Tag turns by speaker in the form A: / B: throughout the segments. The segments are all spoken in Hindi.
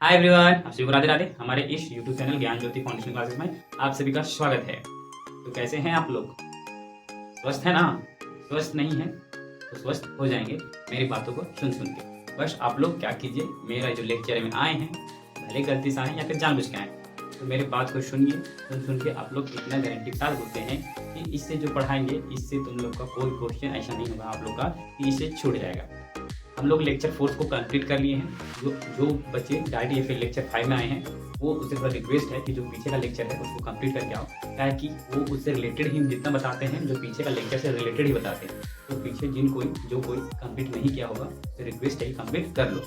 A: हाय एवरीवन, आप सभी को राधे राधे। हमारे इस यूट्यूब चैनल ज्ञान ज्योति फाउंडेशन क्लासेस में आप सभी का स्वागत है। तो कैसे हैं आप लोग? स्वस्थ है ना? स्वस्थ नहीं है तो स्वस्थ हो जाएंगे मेरी बातों को सुन सुन के। बस आप लोग क्या कीजिए, मेरा जो लेक्चर में आए हैं, भले गलती से आए या फिर जानबूझ के आए, तो मेरे बात को सुनिए। सुन सुन के आप लोग इतना गारंटी के साथ बोलते हैं कि इससे जो पढ़ाएंगे इससे तुम लोग का कोई क्वेश्चन ऐसा नहीं होगा आप लोग का कि इससे छूट जाएगा। हम लोग लेक्चर 4 को कंप्लीट कर लिए हैं। जो जो बच्चे डायरेक्ट या फिर लेक्चर 5 में आए हैं, वो उससे थोड़ा रिक्वेस्ट है कि जो पीछे का लेक्चर है उसको कंप्लीट करके आओ। क्या है कि वो उससे रिलेटेड ही जितना बताते हैं, जो पीछे का लेक्चर से रिलेटेड ही बताते हैं। तो पीछे जो कोई कंप्लीट नहीं किया होगा, तो रिक्वेस्ट है कि कंप्लीट कर लो,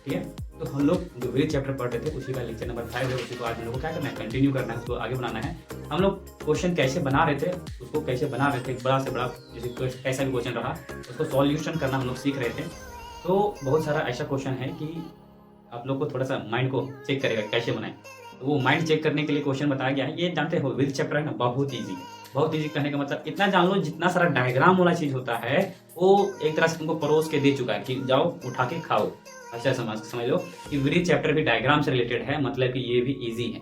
A: ठीक है। तो हम लोग जो वेद चैप्टर पढ़ रहे थे उसी का लेक्चर नंबर 5 है, उसी को आज हम लोग को क्या करना है, कंटिन्यू करना है, उसको आगे बनाना है। हम लोग क्वेश्चन कैसे बना रहे थे, उसको कैसे बना रहे थे, बड़ा से बड़ा जैसे कैसा भी क्वेश्चन रहा उसको सॉल्यूशन करना हम लोग सीख रहे थे। तो बहुत सारा ऐसा क्वेश्चन है कि आप लोग को थोड़ा सा माइंड को चेक करेगा कैसे बनाएं। तो वो माइंड चेक करने के लिए क्वेश्चन बताया गया है। ये जानते हो विद चैप्टर है ना, बहुत ईजी है। बहुत ईजी कहने का मतलब इतना जान लो, जितना सारा डायग्राम वाला चीज होता है वो एक तरह से तुमको परोस के दे चुका है कि जाओ उठा के खाओ। अच्छा समझ लो कि विद चैप्टर भी डायग्राम से रिलेटेड है, मतलब कि ये भी ईजी है।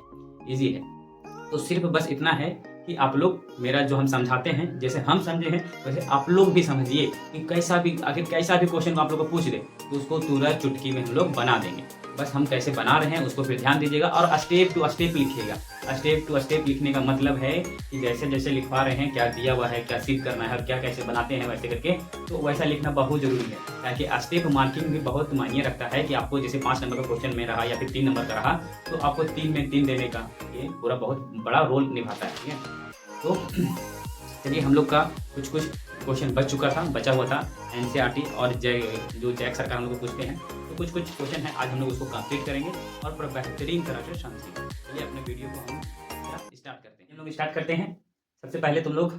A: ईजी है तो सिर्फ बस इतना है कि आप लोग मेरा जो हम समझाते हैं, जैसे हम समझे हैं वैसे आप लोग भी समझिए। कि कैसा भी आखिर कैसा भी क्वेश्चन आप लोग को पूछ दे तो उसको तुरंत चुटकी में हम लोग बना देंगे। बस हम कैसे बना रहे हैं उसको फिर ध्यान दीजिएगा और स्टेप टू स्टेप लिखिएगा। स्टेप टू स्टेप लिखने का मतलब है कि जैसे जैसे लिखवा रहे हैं, क्या दिया हुआ है, क्या सिद्ध करना है और क्या कैसे बनाते हैं वैसे करके, तो वैसा लिखना बहुत जरूरी है। ताकि स्टेप मार्किंग भी बहुत मायने रखता है कि आपको जैसे 5 नंबर का क्वेश्चन में रहा या फिर 3 नंबर का रहा, तो आपको 3 में 3 देने का ये पूरा बहुत बड़ा रोल निभाता है, ठीक है। तो चलिए, हम लोग का कुछ कुछ क्वेश्चन बचा हुआ था एनसीईआरटी और जो जैक सरकार हम लोग को पूछते हैं। तो कुछ कुछ क्वेश्चन है, आज हम लोग उसको कंप्लीट करेंगे और पूरा बेहतरीन तरह से समझेंगे। चलिए अपने वीडियो को हम स्टार्ट करते हैं। हम लोग स्टार्ट करते हैं। सबसे पहले तुम लोग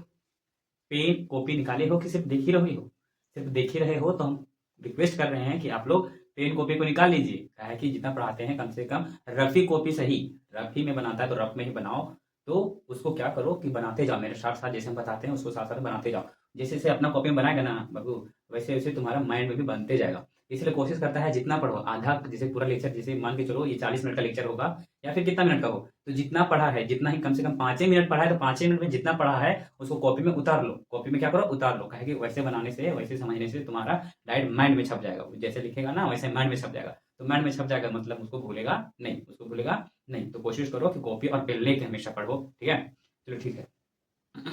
A: पेन कॉपी निकाले हो कि सिर्फ देख ही रहे हो? सिर्फ देख ही रहे हो तो हम रिक्वेस्ट कर रहे हैं कि आप लोग पेन कॉपी को निकाल लीजिए। क्या है कि जितना पढ़ाते हैं कम से कम रफी कॉपी सही, रफी में बनाता है तो रफ में ही बनाओ। तो उसको क्या करो कि बनाते जाओ मेरे साथ साथ, जैसे हम बताते हैं उसको साथ साथ बनाते जाओ। जैसे जैसे अपना कॉपी में बनाएगा ना बाबू, वैसे वैसे तुम्हारा माइंड में भी बनते जाएगा। इसलिए कोशिश करता है जितना पढ़ो आधा, जैसे पूरा लेक्चर, जैसे मान के चलो ये 40 मिनट का लेक्चर होगा या फिर कितना मिनट का हो, तो जितना पढ़ा है, जितना ही कम से कम 5 मिनट पढ़ा है, तो 5 मिनट में जितना पढ़ा है उसको कॉपी में उतार लो। कॉपी में क्या करो, उतार लो। कहे कि वैसे बनाने से, वैसे समझने से तुम्हारा डायरेक्ट माइंड में छप जाएगा। जैसे लिखेगा ना वैसे माइंड में छप जाएगा। तो माइंड में छप जाएगा मतलब उसको भूलेगा नहीं, उसको भूलेगा नहीं। तो कोशिश करो कि कॉपी और पेन लेके हमेशा पढ़ो, ठीक है। चलो ठीक है।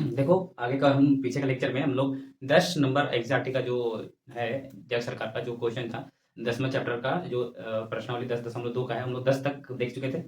A: देखो आगे का, हम पीछे का लेक्चर में हम लोग 10 नंबर एग्जैक्ट का जो है, जग सरकार का जो क्वेश्चन था, 10वें चैप्टर का जो प्रश्नावली 10.2 का है, हम लोग 10 तक देख चुके थे।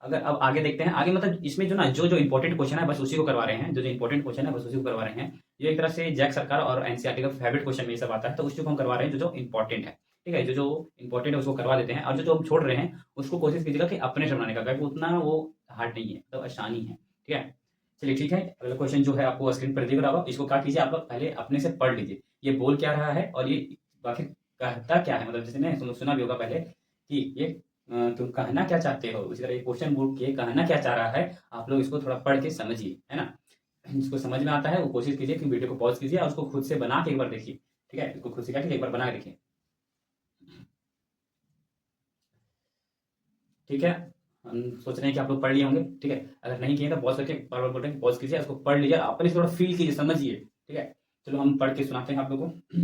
A: अगर अब आगे देखते हैं, आगे मतलब इसमें जो ना जो जो इंपॉर्टेंट क्वेश्चन है बस उसी को करवा रहे हैं। जो जो इंपॉर्टेंट क्वेश्चन है बस उसी को करवा रहे हैं। ये एक तरह से जैक सरकार और एनसीईआरटी का फेवरेट क्वेश्चन में ये सब आता है, तो उसी को हम करवा रहे हैं जो जो इंपॉर्टेंट है, ठीक है। जो जो इंपॉर्टेंट है उसको करवा देते हैं, और जो जो हम छोड़ रहे हैं उसको कोशिश कीजिएगा कि अपने से बनाने का, क्योंकि उतना वो हार्ड नहीं है, तो आसानी है, ठीक है। चलिए ठीक है। अगला क्वेश्चन जो है आपको स्क्रीन पर दिख रहा होगा, इसको क्या कीजिए, आप लोग पहले अपने से पढ़ लीजिए ये बोल क्या रहा है और ये आखिर कहता क्या है। मतलब जैसे ना तुम लोग सुना भी होगा पहले कि ये तुम कहना क्या चाहते हो, उसी तरह ये क्वेश्चन बोल के कहना क्या चाह रहा है, आप लोग इसको थोड़ा पढ़ के समझिए, है ना। जिसको समझ में आता है वो कोशिश कीजिए कि वीडियो को पॉज कीजिए और उसको खुद से बना के एक बार देखिए, ठीक है। इसको खुद से क्या एक बार बना के देखिए, ठीक है। हम सोच रहे हैं कि आप लोग पढ़ लिए होंगे, ठीक है। अगर नहीं किए तो पॉज करके बार बार बटन पॉज कीजिए, उसको पढ़ लीजिए, अपने से थोड़ा फील कीजिए, समझिए, ठीक है। चलो हम पढ़ के सुनाते हैं आप लोगों को।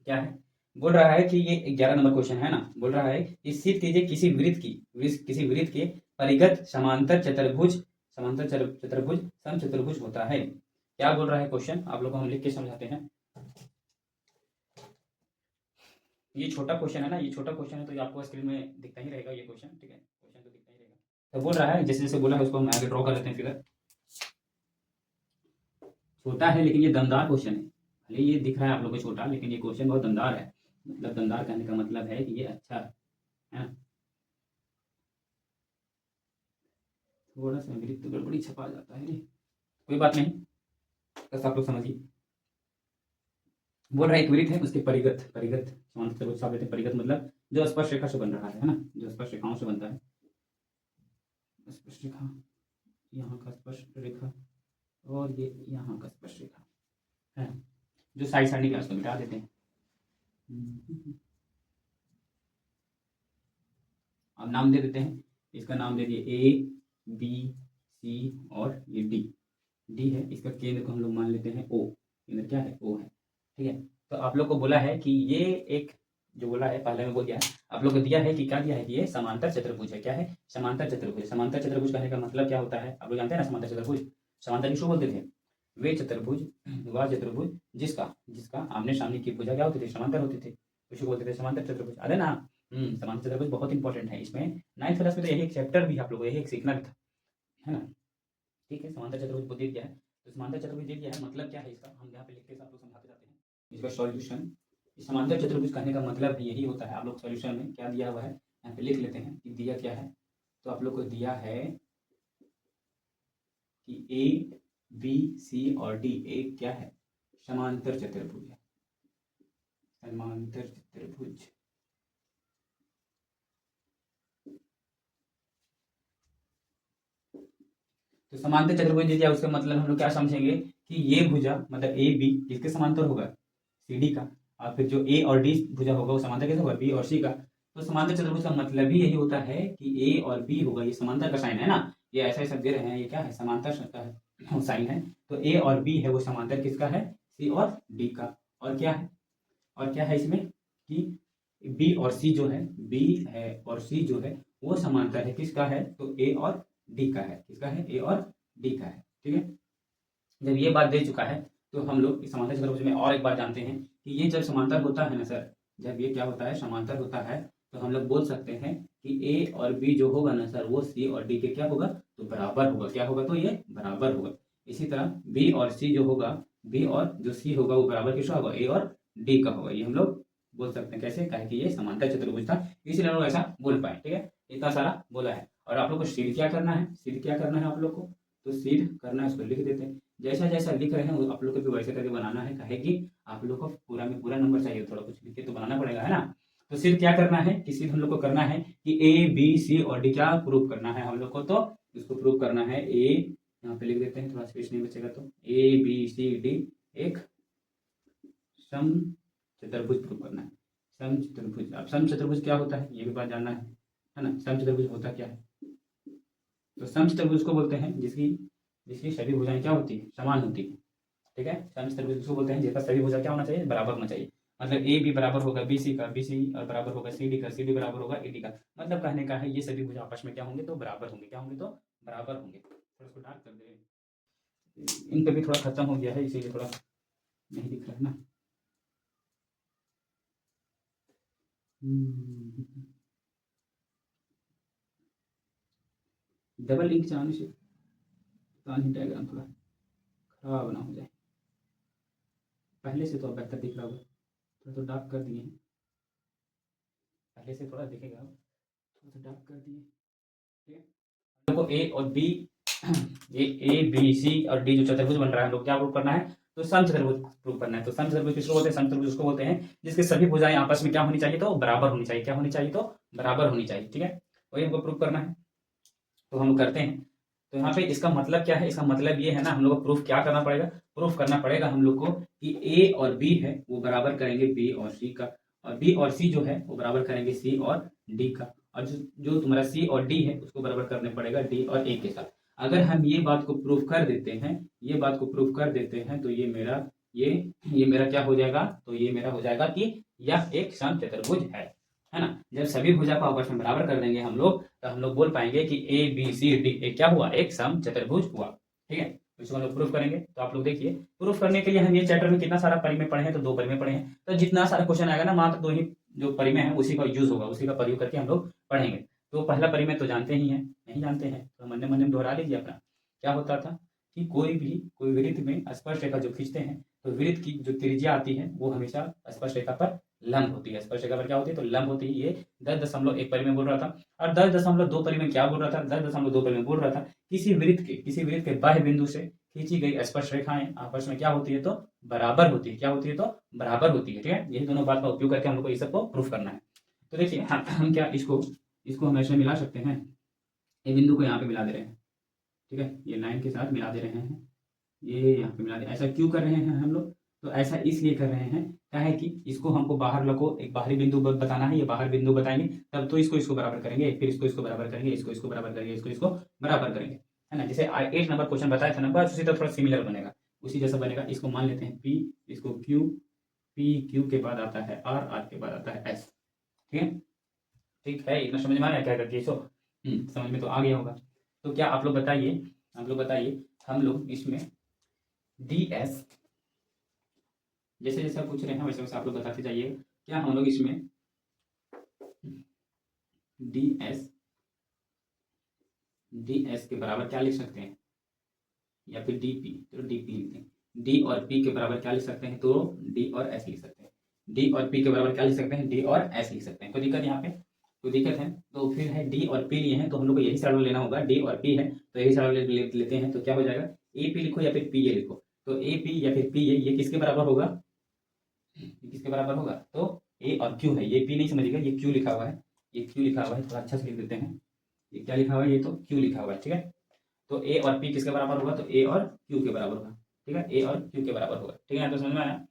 A: क्या है, बोल रहा है कि ये 11 नंबर क्वेश्चन है ना। बोल रहा है कि सिद्ध कीजिए किसी वृत्त के परिगत समांतर चतुर्भुज, चतुर्भुज समचतुर्भुज होता है। क्या बोल रहा है क्वेश्चन, आप लोग को हम लिख के समझाते हैं। ये छोटा क्वेश्चन है ना, ये छोटा क्वेश्चन है तो ये आपको स्क्रीन में दिखता ही रहेगा ये क्वेश्चन, ठीक है। क्वेश्चन तो दिखता ही रहेगा। तो बोल रहा है जैसे जैसे बोला है उसको हम आगे ड्रॉ कर लेते हैं फिगर। छोटा है लेकिन ये दमदार क्वेश्चन है। भले ये दिख रहा है आप लोग को छोटा, लेकिन ये क्वेश्चन बहुत दमदार है। मतलब दमदार कहने का मतलब है कि ये अच्छा है ना। थोड़ा सा मेरी तो गड़बड़ी छपा जाता है, कोई बात नहीं, बस आप लोग समझिए। बोल रहा है एक वृत्त है, उसके परिगत, समांतर चतुर्भुज साबित है। परिगत मतलब जो स्पर्श रेखा से बन रहा है ना, जो स्पर्श रेखाओं से बनता है। स्पर्श रेखा, यहाँ का स्पर्श रेखा और ये यहाँ का स्पर्श रेखा है। जो साइड साइड निकला उसको मिटा देते हैं। अब नाम दे देते हैं, इसका नाम दे दिए ए बी सी और ये डी। डी है, इसका केंद्र को हम लोग मान लेते हैं ओ, केंद्र क्या है, ओ है। ठीक है, तो आप लोग को बोला है कि ये एक जो बोला है पहले में बोल दिया है, आप लोग को दिया है कि क्या दिया है कि ये समांतर चतुर्भुज है। क्या है, समांतर चतुर्भुज। समांतर चतुर्भुज कहने का मतलब क्या होता है, आप लोग जानते हैं ना समांतर चतुर्भुज। समांतर किसको बोलते थे, वे चतुर्भुज, वह चतुर्भुज जिसका जिसका आमने सामने की भुजा क्या होती थी, समांतर होती थी, उसी बोलते थे समांतर चतुर्भुज। अरे ना, समांतर चतुर्भुज बहुत इंपॉर्टेंट है। इसमें 9th क्लास में तो यही एक चैप्टर भी आप लोगों को यही एक सीखना भी था, है ना। ठीक है, समांतर चतुर्भुज को दे दिया है, तो समांतर चतुर्भुज दे दिया है, मतलब क्या है इसका हम यहाँ पे लिख के आप लोग समझाते जाते हैं। इसका सॉल्यूशन, समांतर चतुर्भुज कहने का मतलब यही होता है। आप लोग सॉल्यूशन में क्या दिया हुआ है यहाँ पे लिख लेते हैं कि दिया क्या है। तो आप लोग को दिया है कि ए बी सी और डी एक क्या है, समांतर चतुर्भुज है, समांतर चतुर्भुज। तो समांतर चतुर्भुज दे दिया, उसका मतलब हम लोग क्या समझेंगे कि ये भुजा मतलब ए बी किसके समांतर होगा, सी डी का, और फिर जो ए और डी भुजा होगा वो समांतर कैसे होगा, बी और सी का। तो समांतर चतुर्भुज का मतलब ही यही होता है कि ए और बी होगा, ये समांतर का साइन है ना, ये ऐसा ऐसा दे रहे हैं, ये क्या है, समांतर का साइन है। तो ए और बी है वो समांतर किसका है, सी और डी का। और क्या है, और क्या है इसमें कि बी और सी जो है, बी है और सी जो है वो समांतर है किसका है, तो ए और डी का है। किसका है, ए और डी का है। ठीक है, जब ये बात दे चुका है तो हम लोग इस समांतर चतुर्भुज में और एक बात जानते हैं कि ये जब समांतर होता है ना सर, जब ये क्या होता है, समांतर होता है, तो हम लोग बोल सकते हैं कि ए और बी जो होगा ना सर वो सी और डी के क्या होगा, तो बराबर होगा। क्या होगा, तो ये बराबर होगा। इसी तरह बी और सी जो होगा, बी और जो सी होगा वो बराबर किसका होगा, ए और डी का होगा। ये हम लोग बोल सकते हैं कैसे, कहे कि ये समांतर चतुर्भुज था, इसलिए हम लोग ऐसा बोल पाए। ठीक है, इतना सारा बोला है। और आप लोग को सिद्ध क्या करना है, सिद्ध क्या करना है आप लोग को, तो सिद्ध करना है उसको लिख देते हैं। जैसा जैसा लिख रहे हैं आप लोग को भी वैसे करके बनाना है, कहे कि आप लोग को पूरा में पूरा नंबर चाहिए, थोड़ा कुछ लिख के तो बनाना पड़ेगा, है ना। तो सिर्फ क्या करना है कि सिर्फ हम लोग को करना है कि ए बी सी और डी क्या प्रूव करना है हम लोग को, तो इसको प्रूव करना है। ए यहाँ पे लिख देते हैं, थोड़ा स्पेस नहीं बचेगा, तो ए बी सी डी एक सम चतुर्भुज प्रूव करना है। सम चतुर्भुज, अब सम चतुर्भुज क्या होता है ये भी बात जानना है ना। सम चतुर्भुज होता क्या है, तो सम चतुर्भुज को बोलते हैं जिसकी जिसकी सभी भुजाएं क्या होती है, समान होती है। ठीक है, सम चतुर्भुज किसको बोलते हैं, जिसका सभी भुजा क्या होना चाहिए, बराबर होना चाहिए। मतलब ए बी बराबर होगा बी सी का, बी सी और बराबर होगा सी डी का, सी डी बराबर होगा ए डी का। मतलब कहने का है ये सभी भुजा आपस में क्या होंगे, तो बराबर होंगे। क्या होंगे, तो बराबर होंगे। थोड़ा इसको डार्क कर दे, इन पे भी थोड़ा खत्म हो गया है इसीलिए थोड़ा नहीं दिख रहा है ना। डबल इंक चलाने से डायग्राम थोड़ा खराब ना हो जाए। पहले से तो अब बेहतर दिख रहा होगा, थोड़ा तो डार्क कर दिए हैं, पहले से थोड़ा दिखेगा, थोड़ा सा डार्क कर दिए। ठीक है, हम लोग को ए और बी, ये ए बी सी और डी जो चतुर्भुज बन रहा है हम लोग क्या प्रूव करना है, तो सम चतुर्भुज प्रूव करना है। तो सम चतुर्भुज किसको बोलते हैं, सम चतुर्भुज उसको बोलते हैं जिसके सभी भुजाएं आपस में क्या होनी चाहिए, तो बराबर होनी चाहिए। क्या होनी चाहिए, तो बराबर होनी चाहिए। ठीक है, वही हमको प्रूव करना है, तो हम करते हैं। तो यहाँ पे इसका मतलब क्या है, इसका मतलब ये है ना, हम लोग को प्रूफ क्या करना पड़ेगा, प्रूफ करना पड़ेगा हम लोग को कि ए और बी है वो बराबर करेंगे बी और सी का, और बी और सी जो है वो बराबर करेंगे सी और डी का, और जो तुम्हारा सी और डी है उसको बराबर करने पड़ेगा डी और ए के साथ। अगर हम ये बात को प्रूफ कर देते हैं, ये बात को प्रूफ कर देते हैं, तो ये मेरा ये मेरा क्या हो जाएगा, तो ये मेरा हो जाएगा कि यह एक सम चतुर्भुज है ना। जब सभी भुजा को आपस में बराबर कर देंगे हम लोग, तो हम लोग बोल पाएंगे कि ए बी सी डी एक क्या हुआ, एक सम चतुर्भुज हुआ। ठीक है, तो इसको हम लोग प्रूफ करेंगे। तो आप लोग देखिए, प्रूफ करने के लिए हम ये चैप्टर में कितना सारा परिमेय पढ़े हैं, तो 2 परिमेय पढ़े हैं। तो जितना सारा क्वेश्चन आएगा ना, मात्र 2 ही जो परिमेय है उसी का यूज होगा, उसी का प्रयोग करके हम लोग पढ़ेंगे। तो पहला परिमेय तो जानते ही हैं, नहीं जानते हैं तो मन में दोहरा लीजिए अपना। क्या होता था कि कोई वृत्त में स्पर्श रेखा जो खींचते हैं, तो वृत्त की जो त्रिज्या आती है वो हमेशा स्पर्श रेखा पर लंब होती है। स्पर्श रेखा पर क्या होती है, तो लंब होती है। ये 10.1 परिमेय बोल रहा था, और 10.2 परिमेय क्या बोल रहा था, 10.2 परिमेय बोल रहा था किसी वृत्त के बाह्य बिंदु से खींची गई स्पर्श रेखाएं आपस में क्या होती है, तो बराबर होती है। क्या होती है, तो बराबर होती है। ठीक है, यही दोनों बात का उपयोग करके हम लोग को ये सबको प्रूफ करना है। तो देखिए हम क्या इसको हम ऐसे मिला सकते हैं, ये बिंदु को यहाँ पे मिला दे रहे हैं। ठीक है, ये लाइन के साथ मिला दे रहे हैं, ये यहाँ पे मिला दे। ऐसा क्यों कर रहे हैं हम लोग, तो ऐसा इसलिए कर रहे हैं, क्या है कि इसको हमको बाहर को एक बाहरी बिंदु बताना है, ये बाहर बिंदु बताएंगे तब तो इसको बराबर करेंगे, फिर इसको बराबर करेंगे, इसको बराबर करेंगे, इसको बराबर करेंगे, है ना। जैसे 8 नंबर क्वेश्चन बताया था ना, बस उसी तरह थोड़ा सिमिलर बनेगा, उसी जैसा बनेगा। इसको मान लेते हैं P, इसको Q, P Q के बाद आता है R, R के बाद आता है S। ठीक है, ठीक है, इतना समझ में आया क्या करके इसको? समझ में तो आ गया होगा। तो क्या आप लोग बताइए, हम लोग इसमें DS, जैसे जैसे पूछ रहे हैं वैसे वैसे आप लोग बताते जाइए, क्या हम लोग इसमें DS के बराबर क्या लिख सकते हैं, या फिर DP, तो DP लिखते हैं। D और P के बराबर क्या लिख सकते हैं, तो D और S लिख सकते हैं। D और P के बराबर क्या लिख सकते हैं, D और S लिख सकते हैं। कोई दिक्कत यहाँ पे? कोई दिक्कत है? तो फिर है D और P लिए हैं, तो हम लोग को यही साइड लेना होगा। D और P है तो यही साइड लेते हैं, तो क्या हो जाएगा, AP लिखो या फिर PA लिखो। तो AP या फिर PA ये किसके बराबर होगा, किसके बराबर होगा, तो A और Q है। ये P नहीं समझिएगा, ये Q लिखा हुआ है, ये Q लिखा हुआ है, थोड़ा अच्छा से लिख देते हैं। ये क्या लिखा हुआ है, ये तो Q लिखा हुआ है, ठीक है। तो A और P किसके बराबर होगा, तो A और Q के बराबर होगा, ठीक है, A और Q के बराबर होगा, ठीक है। तो समझ में आया।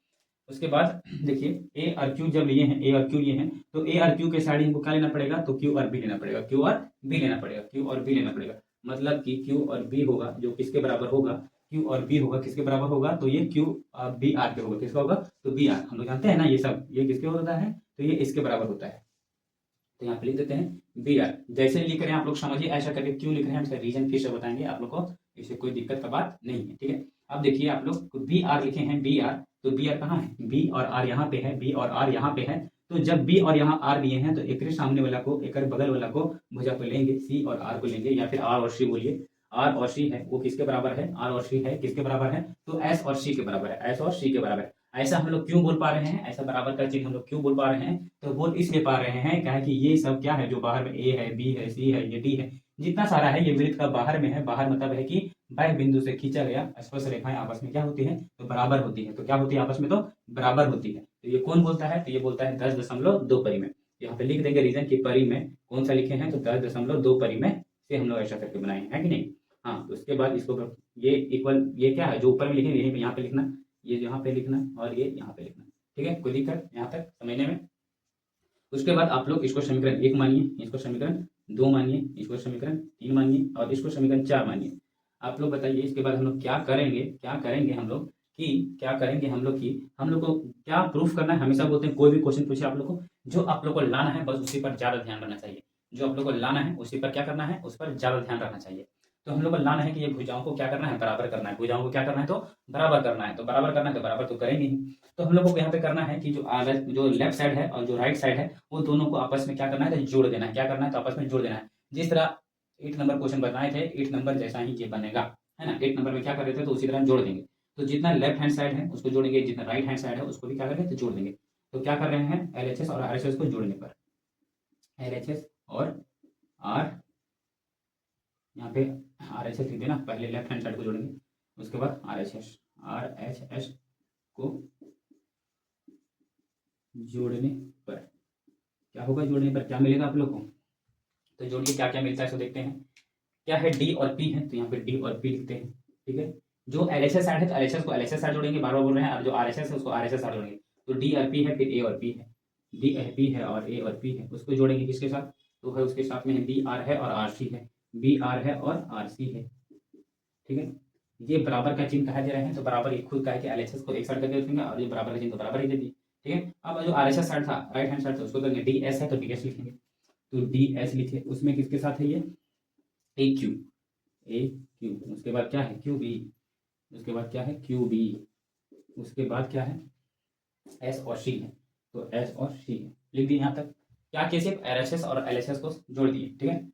A: उसके बाद देखिए A और Q जब लिए हैं, A और Q लिए हैं, तो A और Q के साइड हमको क्या लेना पड़ेगा, तो Q और B लेना पड़ेगा, Q और B लेना पड़ेगा, Q और B लेना पड़ेगा। मतलब कि Q और B होगा जो किसके बराबर होगा, Q और B होगा किसके बराबर होगा, तो ये Q B R के होगा, किसका होगा, तो B R। हम लोग जानते हैं ना ये सब, ये किसके होता है, तो ये इसके बराबर होता है। तो यहाँ पे लिख देते हैं बी आर। जैसे लिख रहे हैं आप लोग समझिए, ऐसा करके क्यों लिख रहे हैं, इसका रीजन फिर से बताएंगे आप लोग को, इससे कोई दिक्कत का बात नहीं है, ठीक है। अब देखिए आप लोग बी आर लिखे हैं, बी आर, तो बी आर कहाँ है, बी और आर यहाँ पे है, बी और आर यहाँ पे है। तो जब बी और यहाँ आर लिए हैं, तो एक सामने वाला को, एक बगल वाला को भुजा को लेंगे, सी और आर को लेंगे, या फिर आर और सी बोलिए। आर और सी है वो किसके बराबर है, आर और सी है किसके बराबर है, तो एस और सी के बराबर है, एस और सी के बराबर है। ऐसा हम लोग क्यों बोल पा रहे हैं, ऐसा बराबर का चीज हम लोग क्यों बोल पा रहे हैं, तो बोल इसलिए पा रहे हैं क्या है कि ये सब क्या है, जो बाहर में ए है, बी है, सी है, ये डी है, जितना सारा है ये वृत्त का बाहर में है। बाहर मतलब है कि बाह्य बिंदु से खींचा गया स्पर्श रेखाएं आपस में क्या होती है, तो बराबर होती है। तो क्या होती है आपस में, तो बराबर होती है। तो ये कौन बोलता है, तो ये बोलता है 10.2 परिमेय। यहाँ पे लिख देंगे रीजन की परी में कौन सा लिखे हैं, तो 10.2 परिमेय से हम लोग ऐसा करके बनाए हैं कि नहीं। हाँ, उसके बाद इसको ये इक्वल, ये क्या है जो ऊपर में लिखेंगे यहीं पे यहाँ पे लिखना, ये यहाँ पे लिखना और ये यहाँ पे लिखना, ठीक है। कोई दिक्कत यहाँ तक समझने में? उसके बाद आप लोग इसको समीकरण 1 मानिए, इसको समीकरण 2 मानिए, इसको समीकरण 3 मानिए और इसको समीकरण 4 मानिए। आप लोग बताइए इसके बाद हम लोग क्या करेंगे, हम लोग कि क्या करेंगे हम लोग की, हम लोग को क्या प्रूफ करना है। हमेशा बोलते हैं कोई भी क्वेश्चन पूछे आप लोग को, जो आप लोग को लाना है बस उसी पर ज्यादा ध्यान रखना चाहिए। जो आप लोग को लाना है उसी पर क्या करना है, उस पर ज्यादा ध्यान रखना चाहिए। तो हम लोग को लाना है कि ये भुजाओं को क्या करना है, बराबर करना है। भुजाओं को क्या करना है, तो बराबर करना है। तो बराबर करना है तो बराबर तो करेंगे ही। तो हम लोग को यहाँ पे करना है कि जो लेफ्ट साइड है और जो राइट साइड है वो दोनों को आपस में क्या करना है, तो जोड़ देना है। क्या करना है, तो आपस में जोड़ देना है। जिस तरह 8 नंबर क्वेश्चन बनाए थे, 8 नंबर जैसा ही ये बनेगा, है ना। 8 नंबर में क्या कर रहे थे, तो उसी तरह जोड़ देंगे। तो जितना लेफ्ट हैंड साइड है उसको जोड़ेंगे, जितना राइट हैंड साइड है उसको भी क्या करेंगे, तो जोड़ देंगे। तो क्या कर रहे हैं, LHS और RHS को जोड़ने पर, LHS और आर, यहाँ पे RHS लिख देना, पहले लेफ्ट हैंड साइड को जोड़ेंगे, उसके बाद RHS को जोड़ने पर क्या होगा, जोड़ने पर क्या मिलेगा आप लोग को, तो जोड़िए क्या क्या मिलता है, इसको देखते हैं। क्या है, D और P है, तो यहाँ पे D और P लिखते हैं, ठीक है। जो LHS साइड है तो LHS को LHS साइड जोड़ेंगे, बार बार बोल रहे हैं, और जो RHS है उसको RHS साइड जोड़ेंगे। तो D और P है, फिर A और P है, D P है और A और P है, उसको जोड़ेंगे किसके साथ, तो है उसके साथ में है BR है और RC है, BR है और RC है, ठीक है। ये बराबर का चिन्ह कहा दे रहे हैं, तो बराबर ये खुद का है कि LHS को एक साइड करके रखेंगे और ये बराबर का चिन्ह तो बराबर ही दे दिए, ठीक है। अब जो RHS साइड था, राइट हैंड साइड था, उसको करेंगे DS है तो DS लिखेंगे, तो DS लिखे, उसमें किसके साथ है ये AQ, उसके बाद क्या है QB, उसके बाद क्या है QB, उसके बाद क्या है S और C है, तो S और C है, लिख दिए यहाँ तक। क्या किया, सिर्फ RHS और LHS को जोड़ दिए, ठीक है।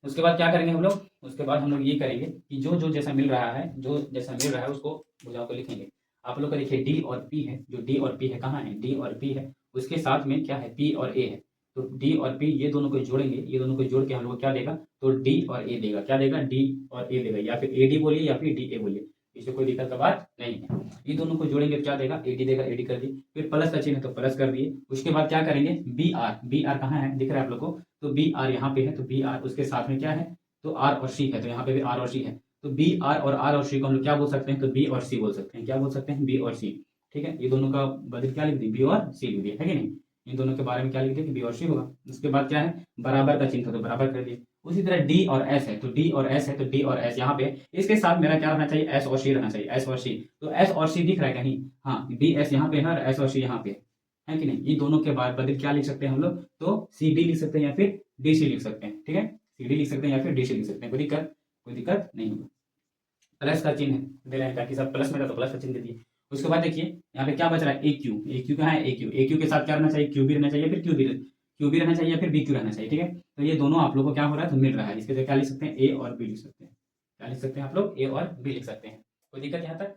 A: उसके बाद क्या करेंगे हम लोग, उसके बाद हम लोग ये करेंगे कि जो जो जैसा मिल रहा है, जो जैसा मिल रहा है उसको भुजाओं को लिखेंगे। आप लोग का देखिए D और P है, जो D और P है कहाँ है, D और P है, उसके साथ में क्या है P और A है। तो D और P ये दोनों को जोड़ेंगे, ये दोनों को जोड़ के हम लोग क्या देगा, तो D और A देगा। क्या देगा, D और A देगा, या फिर AD बोलिए या फिर DA बोलिए, इससे कोई दिक्कत का बात नहीं है। ये दोनों को जोड़ेंगे तो क्या देगा, AD देगा, AD कर दिए, फिर प्लस का चिन्ह है तो प्लस कर दिए। उसके बाद क्या करेंगे, BR कहाँ है, दिख रहा है आप लोग को, तो BR यहाँ पे है, तो BR उसके साथ में क्या है, तो R और C है, तो यहाँ पे भी R और C है। तो BR और R और C को हम लोग क्या बोल सकते हैं, तो B और C बोल सकते हैं। क्या बोल सकते हैं, B और C, ठीक है, ये दोनों का बदल क्या लिख दी, बी और सी लिख दिया है कि नहीं। इन दोनों के बारे में क्या लिख दिया कि बी और सी होगा। उसके बाद क्या है, बराबर का चिन्ह था तो बराबर कर दिए। उसी तरह डी और एस है तो डी और एस है तो डी और एस, यहाँ पे इसके साथ मेरा क्या रहना चाहिए, एस और सी रहना चाहिए, एस और सी। तो एस और सी दिख रहा है कहीं, हाँ डी एस यहाँ पे है और एस और सी यहाँ पे है कि नहीं। ये दोनों के बाद बदल क्या लिख सकते हैं हम लोग, तो सी डी लिख सकते हैं या फिर डी सी लिख सकते हैं। ठीक है, सी डी लिख सकते हैं या फिर डी सी लिख सकते हैं, कोई दिक्कत नहीं होगा। प्लस का चिन्ह दे रहे हैं ताकि सब प्लस में था तो प्लस का चिन्ह दे दिए। उसके बाद देखिए यहाँ पे क्या बच रहा है, ए क्यू कहाँ है, ए क्यू के साथ क्या रहना चाहिए, क्यू भी रहना चाहिए, फिर क्यू भी रहना चाहिए या फिर बी क्यू रहना चाहिए। ठीक है, तो ये दोनों आप लोग को क्या हो रहा है तो मिल रहा है। इसके जगह क्या लिख सकते हैं, ए और बी लिख सकते हैं। क्या लिख सकते हैं आप लोग, ए और बी लिख सकते हैं। कोई दिक्कत यहाँ तक,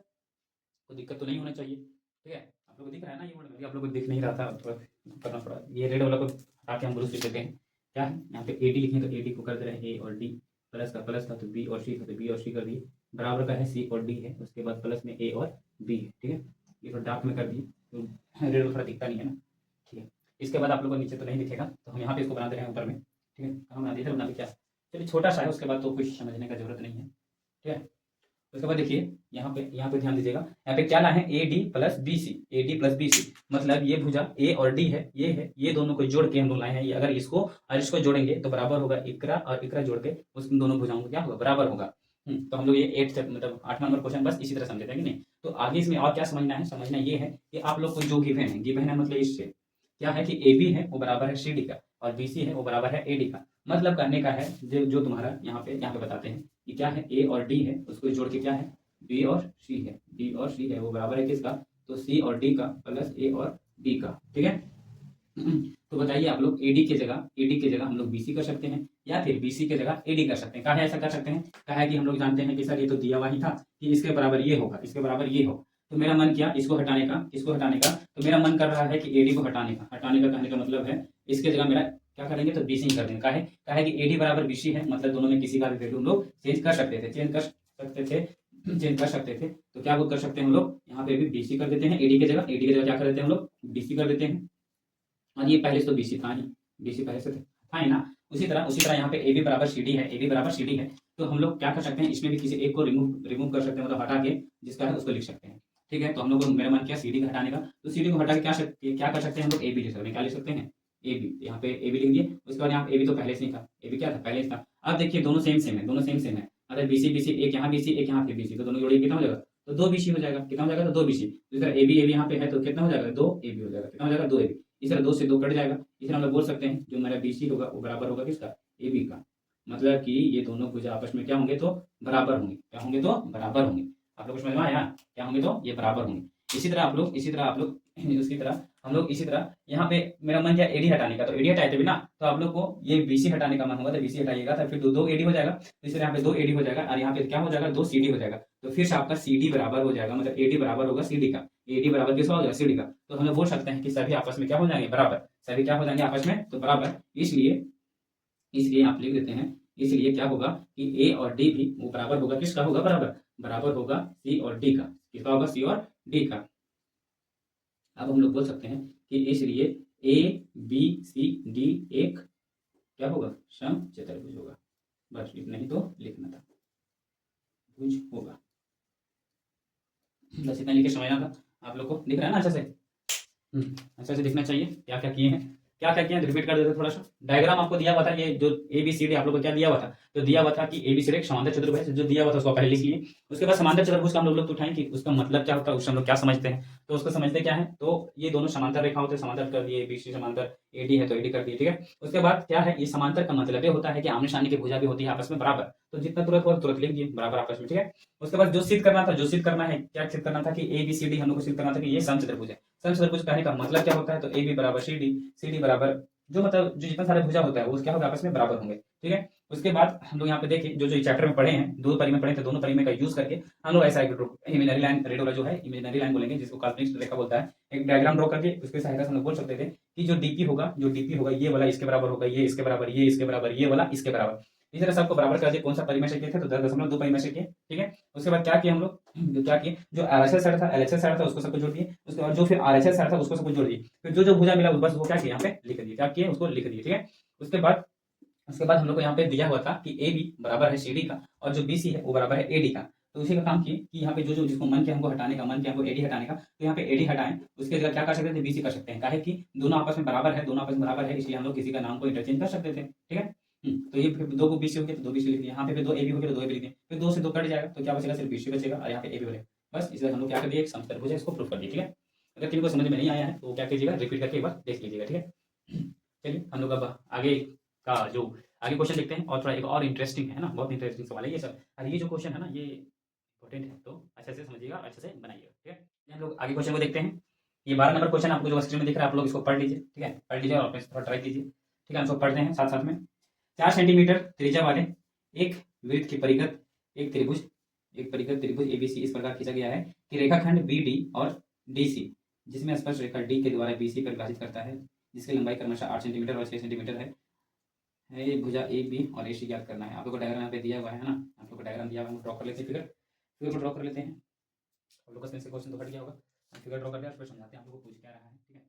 A: कोई दिक्कत तो नहीं होना चाहिए। ठीक है, आप लोग को दिख रहा है ना ये वर्ड, आप लोग को दिख नहीं रहा था, थोड़ा करना पड़ा। ये रेड वाला को हटा के हम ब्लू से देते हैं। क्या है यहाँ पे ए डी लिखें तो ए डी को कर दे रहे हैं ए और डी, प्लस था तो बी और सी था तो बी और सी कर दिए, बराबर का है सी और डी है, उसके बाद प्लस में ए और बी है। ठीक है, ये तो डार्क में कर दिए तो रेड थोड़ा दिखता नहीं है ना। ठीक है, इसके बाद आप लोगों को नीचे तो नहीं दिखेगा तो हम यहाँ पे इसको बना दे रहे हैं ऊपर में। ठीक है, हम बना दिए, बना क्या, चलिए छोटा सा है, उसके बाद तो कुछ समझने का जरूरत नहीं है। ठीक है, उसके बाद देखिए यहाँ पे ध्यान दीजिएगा, यहाँ पे क्या ला है, A D plus B C, A D plus B C, मतलब ये भुजा ए और डी है, ये दोनों को जोड़ के हम लोग लाए हैं। ये अगर इसको और इसको जोड़ेंगे तो बराबर होगा, इकरा और इकरा जोड़ के उस दोनों भुजाओं को क्या होगा, बराबर होगा। तो हम लोग ये 8 मतलब 8वां नंबर क्वेश्चन बस इसी तरह समझते हैं कि नहीं। तो आगे इसमें और क्या समझना है, समझना ये है कि आप लोग को जो गिवन है मतलब इससे क्या है कि ए बी है वो बराबर है सी डी का और बी सी है वो बराबर है ए डी का। मतलब कहने का है जो तुम्हारा यहाँ पे बताते हैं कि क्या है, ए और डी है उसको जोड़ के क्या है, बी और सी है वो बराबर है किसका, तो सी और डी का प्लस ए और बी का। ठीक है, तो बताइए आप लोग ए डी के जगह हम लोग बी सी कर सकते हैं या फिर बी सी के जगह ए डी कर सकते हैं। कहा है ऐसा कर सकते हैं, कहा है कि हम लोग जानते हैं कि सर ये तो दिया हुआ ही था कि इसके बराबर ये होगा, इसके बराबर ये हो। तो मेरा मन किया इसको हटाने का, तो मेरा मन कर रहा है कि ए डी को हटाने का कहने का मतलब है इसके जगह मेरा क्या करेंगे तो बी सी कर देंगे। कहा है कि ए डी बराबर बी सी है, मतलब दोनों में किसी का भी वैल्यू हम लोग चेंज कर सकते थे। तो क्या कर सकते हैं हम लोग, यहाँ पे भी बीसी कर देते हैं, एडी के जगह क्या कर देते हैं हम लोग, बीसी कर देते हैं। और ये पहले से तो बीसी था ही, बीसी पहले से था ही ना। उसी तरह यहाँ पे ए बी बराबर सी डी है, तो हम लोग क्या कर सकते हैं, इसमें भी किसी एक को रिमूव कर सकते हैं, मतलब हटा के जिसका है उसको लिख सकते हैं। ठीक है, तो हम लोग को मेरा मन किया सी डी का हटाने का, तो सी डी को हटा के क्या कर सकते हैं हम लोग, ए बी लिख सकते हैं। क्या लिख सकते हैं, ए बी, यहाँ पे ए बी लिख दिए। उसके बाद यहाँ ए बी तो पहले से ही था, ए बी क्या था पहले से था। अब देखिए दोनों सेम है, अगर बीसी एक यहाँ बीसी एक यहाँ पे बीसी, तो दोनों जोड़िए कितना हो जाएगा, तो 2 बीसी हो जाएगा। कितना हो जाएगा, तो 2 बीसी। इस तरह ए बी यहाँ पे है तो कितना हो जाएगा, 2 ए बी हो जाएगा। कितना हो जाएगा, 2 ए बी। इस तरह 2 से 2 कट जाएगा। इस तरह हम लोग बोल सकते हैं जो मेरा बीसी होगा वो बराबर होगा किसका, ए बी का। मतलब कि ये दोनों भुजा आपस में क्या होंगे तो बराबर होंगे, क्या होंगे तो बराबर होंगे। आप लोग समझ में आया, क्या होंगे तो ये बराबर होंगे। इसी तरह हम लोग इसी तरह यहाँ पे मेरा मन किया एडी हटाने का, तो एडी हटाए थे ना, तो आप लोग को ये बीसी हटाने का मन होगा तो बीसी हटाइएगा, तो फिर 2 एडी हो जाएगा। तो इस तरह यहाँ पे 2 एडी हो जाएगा और यहाँ पे क्या हो जाएगा, 2 सीडी हो जाएगा। तो फिर से आपका सीडी बराबर हो जाएगा, मतलब एडी बराबर होगा सीडी का, एडी बराबर किसका हो जाएगा, सीडी का। तो हम लोग बोल सकते हैं कि सभी आपस में क्या हो जाएंगे, बराबर। सभी क्या हो जाएंगे आपस में तो बराबर। इसलिए आप लिख देते हैं, इसलिए क्या होगा कि ए और डी भी वो बराबर होगा, किसका होगा, बराबर होगा सी और डी का। किसका होगा, सी और डी का। अब हम लोग बोल सकते हैं कि इसलिए ए बी सी डी एक क्या होगा, समचतुर्भुज होगा। बस इतना ही तो लिखना था, भुज होगा। बस इतना लिख के समझना था। आप लोग को दिख रहा है ना अच्छे से, अच्छे से दिखना चाहिए। क्या क्या किए हैं रिपीट कर देते थोड़ा सा। डायग्राम आपको दिया हुआ था, ये जो ए बी सी डी आप लोग को क्या दिया हुआ था, तो दिया हुआ था कि ए बी सी डी एक समांतर चतुर्भुज जो दिया हुआ था उसको पहले लिख लिए। उसके बाद समांतर चतुर्भुज का हम लोग तो उठाएं कि उसका मतलब क्या होता है, उससे हम लोग क्या समझते हैं। तो उसको समझते क्या है, तो ये दोनों समांतर रेखा होते हैं, समांतर कर दिए, बी सी समांतर, ए डी है तो ए डी कर दिए। ठीक है, उसके बाद क्या है, ये समांतर का मतलब ये होता है कि आमने सामने की भुजा भी होती है आपस में बराबर। तो जितना तुरंत हो तुरंत लिख दिए बराबर आपस में। ठीक है, उसके बाद जो सिद्ध करना है, क्या सिद्ध करना था कि ए बी सी डी हम लोग को सिद्ध करना था कि ये समचतुर्भुज है। समचतुर्भुज कहने का मतलब क्या होता है, तो ए बी बराबर सी डी बराबर जो मतलब जो जितना सारे भुजा होता है वो क्या होगा, आपस में बराबर होंगे। ठीक है, उसके बाद हम लोग यहाँ पे देखिए जो चैप्टर में पढ़े हैं, 2 परिमेय पढ़े थे, दोनों परिमेय का यूज करके हम लोग ऐसा इमेजिनरी लाइन, रेड वाला जो है इमेजिनरी लाइन बोलेंगे, जिसको काल्पनिक रेखा बोलता है, एक डायग्राम ड्रॉ करके उसके सहायता से हम लोग बोल सकते थे कि जो डीपी होगा ये वाला इसके बराबर होगा, ये इसके बराबर, ये इसके बराबर, ये वाला इसके बराबर। इस तरह सबको बराबर कर दिए। कौन सा परिमेय से किए थे, तो 10.2 परिमेय से किए। ठीक है, उसके बाद क्या किया हम लोग, जो आरएचएस साइड था, एलएचएस साइड था, उसको सबको जोड़ दिए। उसके बाद जो फिर आरएचएस साइड था उसको सबको जोड़ दिए। फिर जो भुजा मिला बस वो क्या किया, यहाँ पे लिख दिए, क्या किए उसको लिख दिए। ठीक है, उसके बाद हम लोग को यहाँ पे दिया हुआ था कि ए बी बराबर है सी डी का और जो बी सी है वो बराबर है ए डी का। तो उसी का काम किए कि यहाँ पे जो जो जिसको मन किया हमको हटाने का, मन किया हमको एडी हटाने का, तो यहाँ पे एडी हटाएं, उसके जगह क्या कर सकते थे, बीसी कर सकते हैं। काहे कि दोनों आपस में बराबर है, दोनों आपस में बराबर है, इसलिए हम लोग किसी का नाम को इंटरचेंज कर सकते थे। ठीक है, तो ये फिर दो को बीसी हो गया तो दो बीसी लिख दिया, यहाँ पे फिर दो ए बी हो गया तो दो ए बी लिख दिया, फिर दो से दो कट जाएगा तो क्या बचेगा, सिर्फ बीसी बचेगा और यहाँ पे ए बी बचेगा। बस इसलिए हम लोग क्या कर दिए, एक समचतुर्भुज है, इसको प्रूफ कर दिए। ठीक है, अगर किसी को समझ में नहीं आया है तो क्या कीजिएगा, रिपीट करके एक बार देख लीजिएगा। ठीक है, चलिए हम लोग अब आगे का जो आगे क्वेश्चन देखते हैं, और थोड़ा एक और इंटरेस्टिंग है ना, बहुत इंटरेस्टिंग सवाल है ये सब। और ये जो क्वेश्चन है ना, ये इंपॉर्टेंट है, तो अच्छे से समझिएगा, अच्छे से बनाइएगा। ठीक है, हम लोग आगे क्वेश्चन को देखते हैं। ये 12 नंबर क्वेश्चन आपको जो स्क्रीन में दिख रहा है, आप लोग इसको पढ़ लीजिए। ठीक है, पढ़ लीजिए और अपने थोड़ा ट्राई कीजिए। ठीक है, हम सब पढ़ते हैं साथ साथ में। 4 सेंटीमीटर त्रिज्या वाले एक वृत्त की परिगत एक त्रिभुज, एक परिगत त्रिभुज एबीसी इस प्रकार खींचा गया है कि रेखाखंड बी डी और डीसी, जिसमें स्पर्श रेखा डी के द्वारा बीसी पर विभाजित करता है, जिसकी लंबाई क्रमशः 8 सेंटीमीटर और 6 सेंटीमीटर है। ये भुजा ए बी और ए सी ज्ञात करना है। आप लोग को डायग्राम यहाँ पे दिया हुआ है ना, आप लोग को डायग्राम दिया हुआ है, हम ड्रॉ कर लेते हैं। फिगर को ड्रॉ कर लेते हैं। आप लोग का से क्वेश्चन तो हट गया होगा, फिगर ड्रॉ कर लिया, फिर समझाते हैं आप लोग को पूछ क्या रहा है। ठीक है,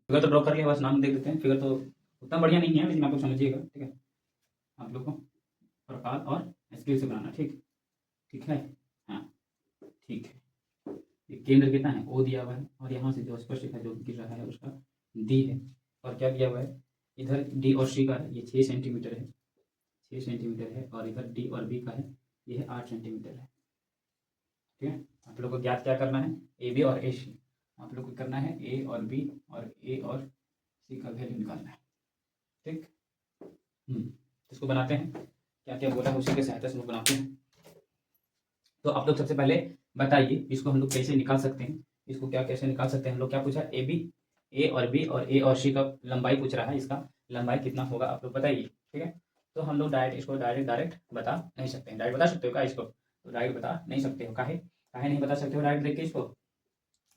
A: फिगर तो ड्रॉ कर लिया, बस नाम देख देते हैं। फिगर तो उतना बढ़िया नहीं है, लेकिन आप लोग समझिएगा। ठीक है, आप लोग को प्रकार और स्किल से बनाना। ठीक ठीक है, हाँ ठीक है। ये केंद्र कितना है, ओ दिया हुआ है, और यहाँ से जो स्पर्श रेखा जो गिर रहा है उसका डी है, और क्या दिया हुआ है, इधर डी और सी का है, ये 6 सेंटीमीटर है, 6 सेंटीमीटर है, और इधर डी और बी का है, ये है 8 सेंटीमीटर है। ठीक है, आप लोग को ज्ञात क्या करना है, ए बी और ए सी। आप लोग को करना है ए और बी और ए और सी का वैल्यू निकालना है। ठीक, इसको बनाते हैं, क्या क्या बोला है उसी की सहायता से लोग बनाते हैं। तो आप लोग सबसे पहले बताइए इसको हम लोग कैसे निकाल सकते हैं, इसको क्या कैसे निकाल सकते हैं। हम लोग क्या पूछा, ए बी, ए और बी और ए और सी का लंबाई पूछ रहा है, इसका लंबाई कितना होगा आप लोग बताइए। ठीक है, तो हम लोग इसको डायरेक्ट बता नहीं सकते हैं। डायरेक्ट बता सकते हो क्या इसको, तो डायरेक्ट बता नहीं सकते हो। काहे काहे नहीं बता सकते हो डायरेक्ट देख के इसको,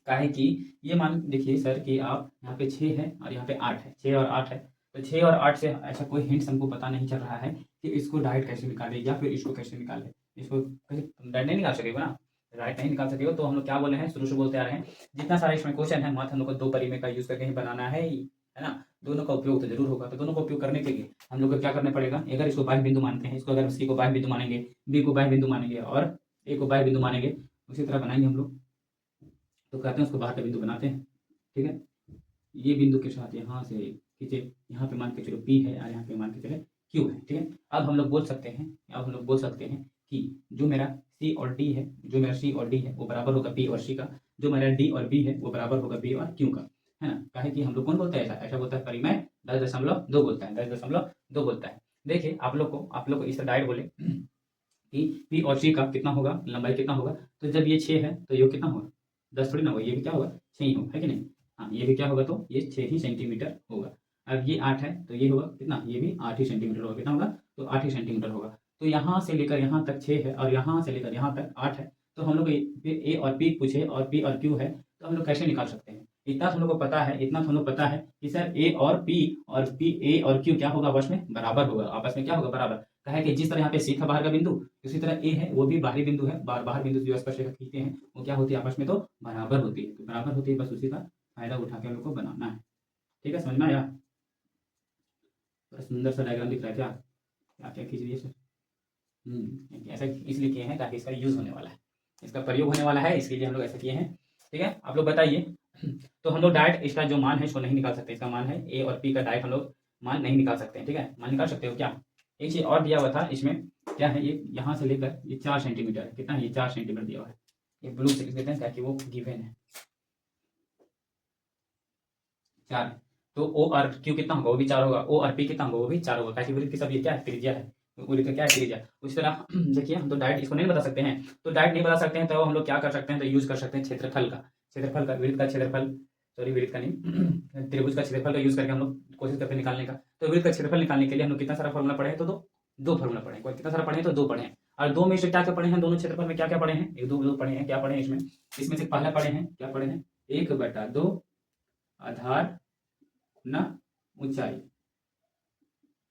A: काहे कि ये मान देखिए सर कि आप यहाँ पे 6 है और यहाँ पे 8 है, 6 और 8 है, तो 6 और 8 से ऐसा कोई हिंट्स हमको पता नहीं चल रहा है कि इसको डायरेक्ट कैसे निकाले या फिर इसको कैसे निकाले। इसको डायरेक्ट नहीं निकाल सकेगा ना, डायरेक्ट नहीं निकाल सकेगा। तो हम लोग क्या बोले हैं, शुरू से बोलते आ रहे हैं, जितना सारा इसमें क्वेश्चन है मात्र हम लोग को 2 परिमेय का यूज करके ही बनाना है ना। दोनों का उपयोग तो जरूर होगा, तो दोनों का उपयोग करने के लिए हम लोग को क्या करना पड़ेगा, अगर इसको बाह्य बिंदु मानते हैं, इसको अगर सी को बाह्य बिंदु मानेंगे, बी को बाह्य बिंदु मानेंगे और ए को बाह्य बिंदु मानेंगे, उसी तरह बनाएंगे हम लोग। तो कहते हैं उसको बाहर का बिंदु बनाते हैं। ठीक है, ये बिंदु के साथ यहाँ से खींचे, यहाँ पे मान के चलो P है और यहाँ पे मान के चले Q है। ठीक है, अब हम लोग बोल सकते हैं, कि जो मेरा C और D है, जो मेरा C और D है वो बराबर होगा P और C का, जो मेरा D और B है वो बराबर होगा B और Q का, है ना। काहे कि हम लोग कौन बोलता है, ऐसा बोलता है परिमेय 10.2 बोलता है, 10.2 बोलता है। देखिए आप लोग को इस तरह डायरेक्ट बोले कि P और C का कितना होगा, लंबाई कितना होगा, तो जब ये 6 है तो ये कितना होगा, 10 थोड़ी ना होगा, ये भी क्या होगा 6 ही होगा, है कि नहीं। हाँ, ये भी क्या होगा, तो ये 6 ही सेंटीमीटर होगा। अब ये 8 है तो ये होगा कितना, ये भी 8 ही सेंटीमीटर होगा, कितना होगा, तो 8 ही सेंटीमीटर होगा। तो यहाँ से लेकर यहाँ तक 6 है और यहाँ से लेकर यहाँ तक 8 है, तो हम लोग ए और पी पूछे और पी और क्यू है, तो हम लोग कैसे निकाल सकते हैं। इतना हम लोग को पता है, इतना हम लोग पता है कि सर ए और क्यू क्या होगा, आपस में बराबर होगा, आपस में क्या होगा, बराबर। कहे कि जिस तरह यहाँ पे सी था बाहर का बिंदु, उसी तरह ए है वो भी बाहरी बिंदु है, बाहर बिंदु जो स्पर्श रेखा खींचते हैं वो क्या होती है, आपस में तो बराबर होती है, तो बराबर होती है, बस उसी का फायदा उठा के हम लोग को बनाना है। ठीक है, समझ में आया, बड़ा सुंदर सा डायग्राम दिख रहा है क्या, क्या क्या खींच दिए सर। ऐसा इसलिए किए हैं ताकि इसका यूज होने वाला है, इसका प्रयोग होने वाला है, इसके लिए हम लोग ऐसा किए हैं। ठीक है, आप लोग बताइए। तो हम लोग डायरेक्ट इसका जो मान है इसको नहीं निकाल सकते, इसका मान है ए और पी का डायरेक्ट हम लोग मान नहीं निकाल सकते हैं। ठीक है, मान निकाल सकते हो क्या, एक चीज और दिया हुआ था इसमें, क्या है, ये यहाँ से लेकर ये 4 सेंटीमीटर है, कितना है, ये 4 सेंटीमीटर दिया हुआ है, ये ब्लू से लिख देते हैं ताकि वो गिवन है 4। तो ओ और क्यू कितना होगा, वो भी 4 होगा, ओ और पी कितना होगा, वो भी 4 होगा, ताकि वृत्त की सब ये क्या है, त्रिज्या है, वृत्त का क्या है, त्रिज्या। उसी तरह देखिए हम तो डायरेक्ट इसको नहीं बता सकते हैं, तो डायरेक्ट नहीं बता सकते हैं तो हम लोग क्या कर सकते हैं, तो यूज कर सकते हैं क्षेत्रफल का, वृत्त का क्षेत्रफल सॉरी वृत्त का नहीं, त्रिभुज का क्षेत्रफल का यूज करके हम लोग कोशिश करते हैं निकालने का। तो वृत्त का क्षेत्रफल निकालने के लिए हम लोग कितना सारा फॉर्मूला पढ़े हैं, तो दो फॉर्मूला पढ़े हैं। कितना सारा पढ़े हैं, तो दो पढ़े हैं। और दो में से क्या क्या पढ़े हैं, दोनों क्षेत्रफल में क्या क्या पढ़े हैं, एक दो पढ़े हैं। क्या पढ़े हैं इसमें से पहला पढ़े हैं, क्या पढ़े हैं, 1/2 आधार ना ऊंचाई,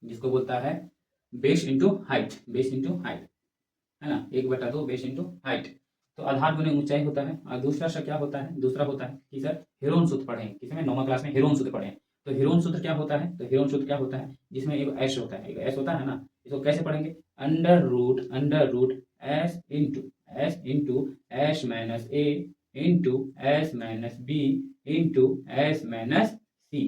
A: जिसको बोलता है base into height, base into height, है ना, 1/2 बेस इंटू हाइट। तो आधार गुने ऊंचाई होता है। और दूसरा सा क्या होता है, दूसरा होता है कि सर हेरोन सूत्र पढ़े हैं, किसमें, 9वीं क्लास में हेरोन सूत्र पढ़े हैं। तो हेरोन सूत्र क्या होता है, तो हेरोन सूत्र क्या होता है, जिसमें एक एस होता है, एक एस होता है ना। इसको कैसे पढ़ेंगे, under root S into S minus A into S minus B into S minus C,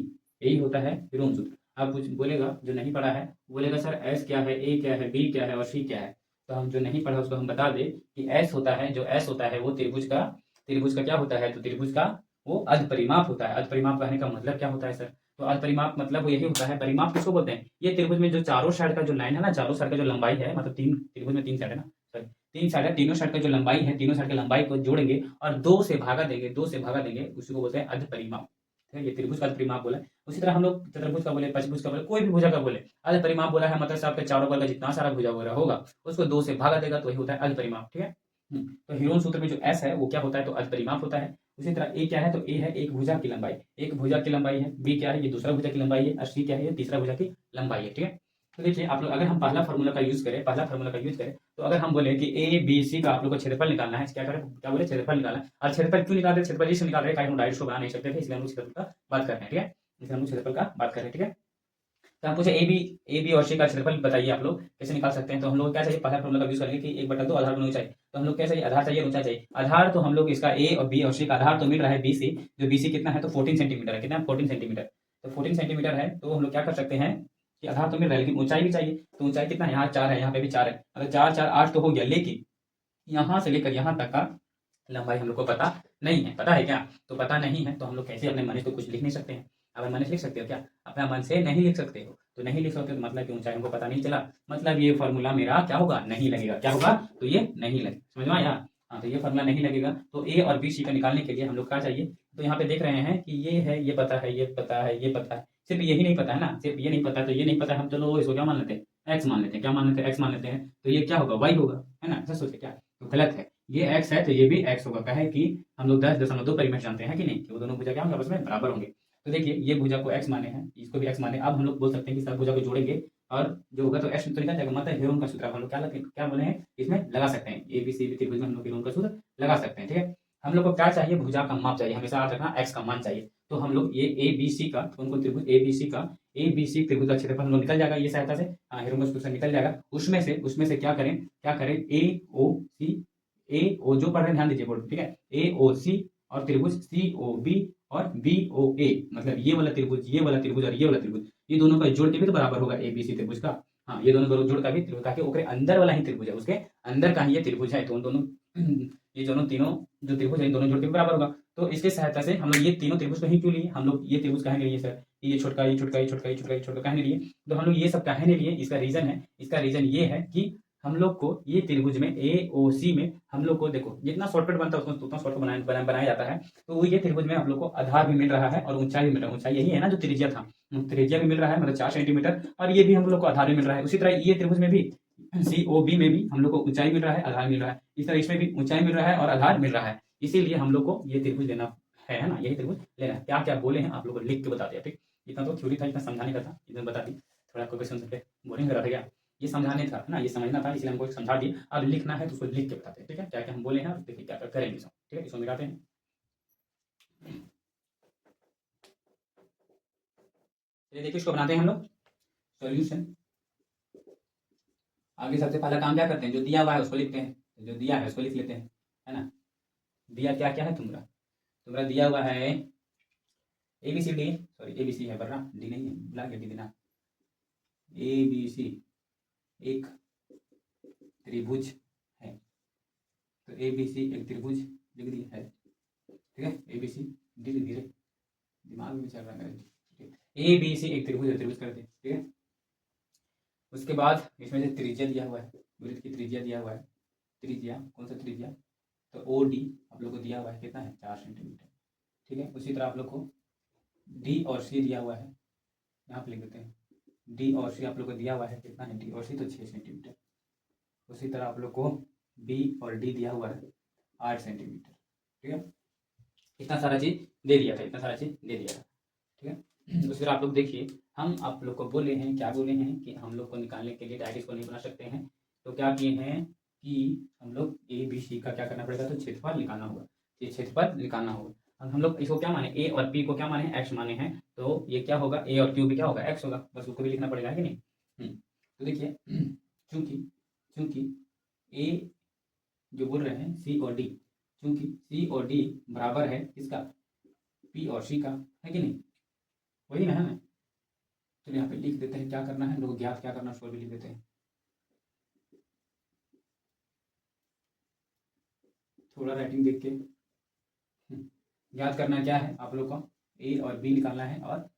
A: यही होता है हेरोन सूत्र। अब कुछ बोलेगा जो नहीं पढ़ा है, बोलेगा सर एस क्या है, ए क्या है, बी क्या है और सी क्या है। तो हम जो नहीं पढ़ा उसको हम बता दें कि एस होता है, जो एस होता है वो त्रिभुज का क्या होता है, तो त्रिभुज का वो अर्ध परिमाप होता है। अर्ध परिमाप कहने का मतलब क्या होता है सर, तो अर्ध परिमाप मतलब वो यही होता है। परिमाप किसको बोलते हैं, ये त्रिभुज में जो चारों साइड का जो लाइन है ना, चारों साइड का जो लंबाई है, मतलब तीन त्रिभुज में 3 साइड है ना, सॉरी 3 साइड है, तीनों साइड का जो लंबाई है, तीनों साइड की लंबाई को जोड़ेंगे और 2 से भागा देंगे, उसी को बोलते हैं अर्ध परिमाप। ये त्रिभुज का अर्ध परिमाप बोला है। उसी तरह हम लोग चतुर्भुज का बोले, पंचभुज का बोले, कोई भी भुजा का बोले, अर्ध परिमाप बोला है मतलब आपके चारों बगल का जितना सारा भुजा वगैरह होगा उसको 2 से भागा देगा, तो वही होता है अर्ध परिमाप। ठीक है। तो हेरोन सूत्र में जो एस है वो क्या होता है, तो अर्ध परिमाप होता है। उसी तरह ए क्या है, तो ए है एक भुजा की लंबाई, एक भुजा की लंबाई है। बी क्या है, ये दूसरा भुजा की लंबाई है। और सी क्या है, ये तीसरा भुजा की लंबाई है। ठीक है। तो देखिए आप लोग, अगर हम पहला फार्मूला का यूज करें, तो अगर हम बोले कि ए बी सी का आप लोग को क्षेत्रफल निकालना है, क्या करें, क्या बोले, क्षेत्रफल निकालना है। और क्षेत्रफल क्यों निकाल रहे, क्षेत्रफल इसलिए निकाल रहे हैं, हम डायरेक्ट शो बना नहीं सकते थे, इसलिए हम क्षेत्रफल का बात कर रहे हैं। ठीक है, इसलिए हम क्षेत्रफल का बात कर रहे हैं। ठीक है। तो हम पूछे ए बी और सी का क्षेत्रफल बताइए आप लोग कैसे निकाल सकते हैं। तो हम लोग क्या चाहिए, पहला फॉर्मूला का यूज करेंगे कि 1/2 आधार गुना ऊंचाई। तो हम लोग क्या चाहिए, आधार चाहिए, ऊंचाई चाहिए। आधार तो हम लोग इसका ए और बी और सी का आधार तो मिल रहा है बी सी, जो बी सी कितना है, तो 14 सेंटीमीटर है। कितना, 14 सेंटीमीटर। तो 14 सेंटीमीटर है, तो हम लोग क्या कर सकते हैं कि आधार तो मिल रहा है लेकिन ऊंचाई भी चाहिए। तो ऊंचाई कितना है, यहाँ 4 है, यहाँ पे भी 4 है, अगर 4 4 8 तो हो गया, लेकिन यहाँ से लेकर यहाँ तक का लंबाई हम लोग को पता नहीं है। पता है क्या, तो पता नहीं है तो हम लोग कैसे अपने मन से तो कुछ लिख नहीं सकते हैं। अब मन से लिख सकते हो क्या, अपना मन से नहीं लिख सकते हो। तो नहीं लिख सकते तो मतलब कि ऊंचाई हमको पता नहीं चला, मतलब ये फॉर्मूला मेरा क्या होगा, नहीं लगेगा। क्या होगा, तो ये नहीं लगेगा। समझ में आया। हाँ, तो ये फॉर्मूला नहीं लगेगा। तो ए और बी सी का निकालने के लिए हम लोग क्या चाहिए, तो यहाँ पे देख रहे हैं कि ये है, ये पता है, ये पता है, ये पता है, सिर्फ यही नहीं पता है ना, सिर्फ ये नहीं पता है, तो ये नहीं पता है, हम चलो इसको क्या मान लेते हैं, एक्स मान लेते हैं। क्या मान लेते हैं, एक्स मान लेते हैं। तो ये क्या होगा, वाई होगा, है ना। ऐसा सोचे क्या, तो गलत है। ये एक्स है तो ये भी एक्स होगा। कहे कि हम लोग 10.2 परिमेय जानते हैं कि नहीं, कि वो दोनों भुजा क्या होंगे, आपस में बराबर होंगे। तो देखिए ये भुजा को एक्स माने हैं, इसको भी एक्स माने। अब हम लोग बोल सकते हैं कि सब भुजा को जोड़ेंगे और जो होगा तो एक्स तो निकल जाएगा, मतलब हेरोन का सूत्र हम लोग क्या बोले हैं, इसमें लगा सकते हैं। ए बी सी त्रिभुज में हम लोग हेरोन का सूत्र लगा सकते हैं। ठीक है। हम लोग को क्या चाहिए, भुजा का माप चाहिए, हमेशा याद रखना एक्स का मान चाहिए। तो हम लोग ये ए बी सी का, तो उनको त्रिभुज ए बी सी त्रिभुज का क्षेत्रफल हम लोग निकल जाएगा ये सहायता से, हेरोन का सूत्र निकल जाएगा। उसमें से क्या करें, ए ओ सी, ए ओ जो पढ़ रहे हैं ध्यान दीजिए बोर्ड, ठीक है, ए ओ सी और त्रिभुज सी ओ बी और बी ओ ए, मतलब ये वाला त्रिभुज, ये वाला त्रिभुज और ये वाला त्रिभुज, ये दोनों का जोड़ के भी तो बराबर होगा ए बी सी त्रिभुज का। हाँ, ये दोनों जोड़ का भी त्रिभुज, ताकि ओकरे अंदर वाला ही त्रिभुज है, उसके अंदर का ही ये त्रिभुज है। तो उन दोनों ये दोनों तीनों जो त्रिभुज है, इन दोनों जोड़ के भी बराबर होगा। तो इसके सहायता से हम लोग ये तीनों त्रिभुज को ही क्यों लिए, हम लोग ये त्रिभुज काहे लिए सर, ये छोटका, ये छोटका, ये छोटका, ये छोटका, ये छोटका काहे लिए। तो हम लोग ये सब काहे लिए, इसका रीजन ये है कि हम लोग को ये त्रिभुज में ए ओ सी में हम लोग को देखो जितना शॉर्टकट बनता है उसको उतना शॉर्टकट बनाया जाता है। तो वो ये त्रिभुज में हम लोग को आधार भी मिल रहा है और ऊंचाई भी मिल रहा है। ऊंचाई यही है ना जो त्रिज्या था, त्रिज्या भी मिल रहा है, मतलब 4 सेंटीमीटर, और ये भी हम लोग को आधार भी मिल रहा है। उसी तरह ये त्रिभुज में भी सी ओ बी में भी हम लोग को ऊंचाई मिल रहा है, आधार मिल रहा है। इस तरह इसमें भी ऊंचाई मिल रहा है और आधार मिल रहा है। इसीलिए हम लोग को ये त्रिभुज लेना है ना, यही त्रिभुज लेना है। क्या क्या बोले हैं आप लोग को लिख के बता दिया। ठीक, इतना तो थ्योरी था, इतना समझाने का था, इतना बता दी। थोड़ा आपको क्वेश्चन से बोरिंग लग रहा था क्या, ये समझाने था ना, ये समझना था, इसलिए हमको समझा दिए। अब लिखना है तो उसको लिख के बताते हैं। ठीक है, क्या क्या हम बोले हैं और देखिए क्या क्या करेंगे। ठीक है, इसको मिलाते हैं। चलिए देखिए इसको बनाते हैं हम लोग सॉल्यूशन। आगे सबसे पहला काम क्या करते हैं, जो दिया हुआ है उसको लिखते हैं, जो दिया है उसको लिख लेते हैं, है ना। दिया क्या क्या है, तुम्हारा दिया हुआ है A B C D, sorry A B C है वरना डी नहीं है, बुला के डी देना। ए बी सी एक त्रिभुज है, तो ए बी सी एक त्रिभुज लिख दी है। ठीक है, ए बी सी, धीरे धीरे दिमाग में चल रहा है मेरे। ए बी सी एक त्रिभुज है, त्रिभुज करते हैं। ठीक है, उसके बाद इसमें से त्रिज्या दिया हुआ है, वृत्त की त्रिज्या दिया हुआ है। त्रिज्या कौन सा त्रिज्या, तो ओ डी आप लोग को दिया हुआ है, कितना है, 4 सेंटीमीटर। ठीक है। उसी तरह आप लोग को डी और सी दिया हुआ है, यहाँ पे लिख देते हैं डी और सी आप लोग को दिया हुआ है, कितना है डी और सी, तो 6 सेंटीमीटर। उसी तरह आप लोग को बी और डी दिया हुआ है 8 सेंटीमीटर। ठीक है, इतना सारा चीज़ दे दिया था, इतना सारा चीज़ दे दिया था। ठीक है, उसी तरह आप लोग देखिए, हम आप लोग को बोले हैं, क्या बोले हैं कि हम लोग को निकालने के लिए डायरेक्ट इसको नहीं बना सकते हैं, तो क्या किए हैं कि हम लोग ए बी सी का क्या करना पड़ेगा, तो क्षेत्रफल निकालना होगा, ये क्षेत्रफल निकालना होगा। अब हम लोग इसको क्या माने, ए और पी को क्या माने, एक्स माने हैं, तो ये क्या होगा, ए और क्यू भी क्या होगा, एक्स होगा, बस उसको भी लिखना पड़ेगा, है कि नहीं। तो देखिए, चूंकि चूंकि ए जो बोल रहे हैं सी और डी, चूंकि सी और डी बराबर है किसका, पी और सी का, है कि नहीं, वही ना है। तो यहाँ पे लिख देते हैं, क्या करना है लोग, ज्ञात क्या करना, उसको भी लिख देते हैं, थोड़ा राइटिंग देख के। ज्ञात करना क्या है आप लोग को, ए और बी निकालना है, और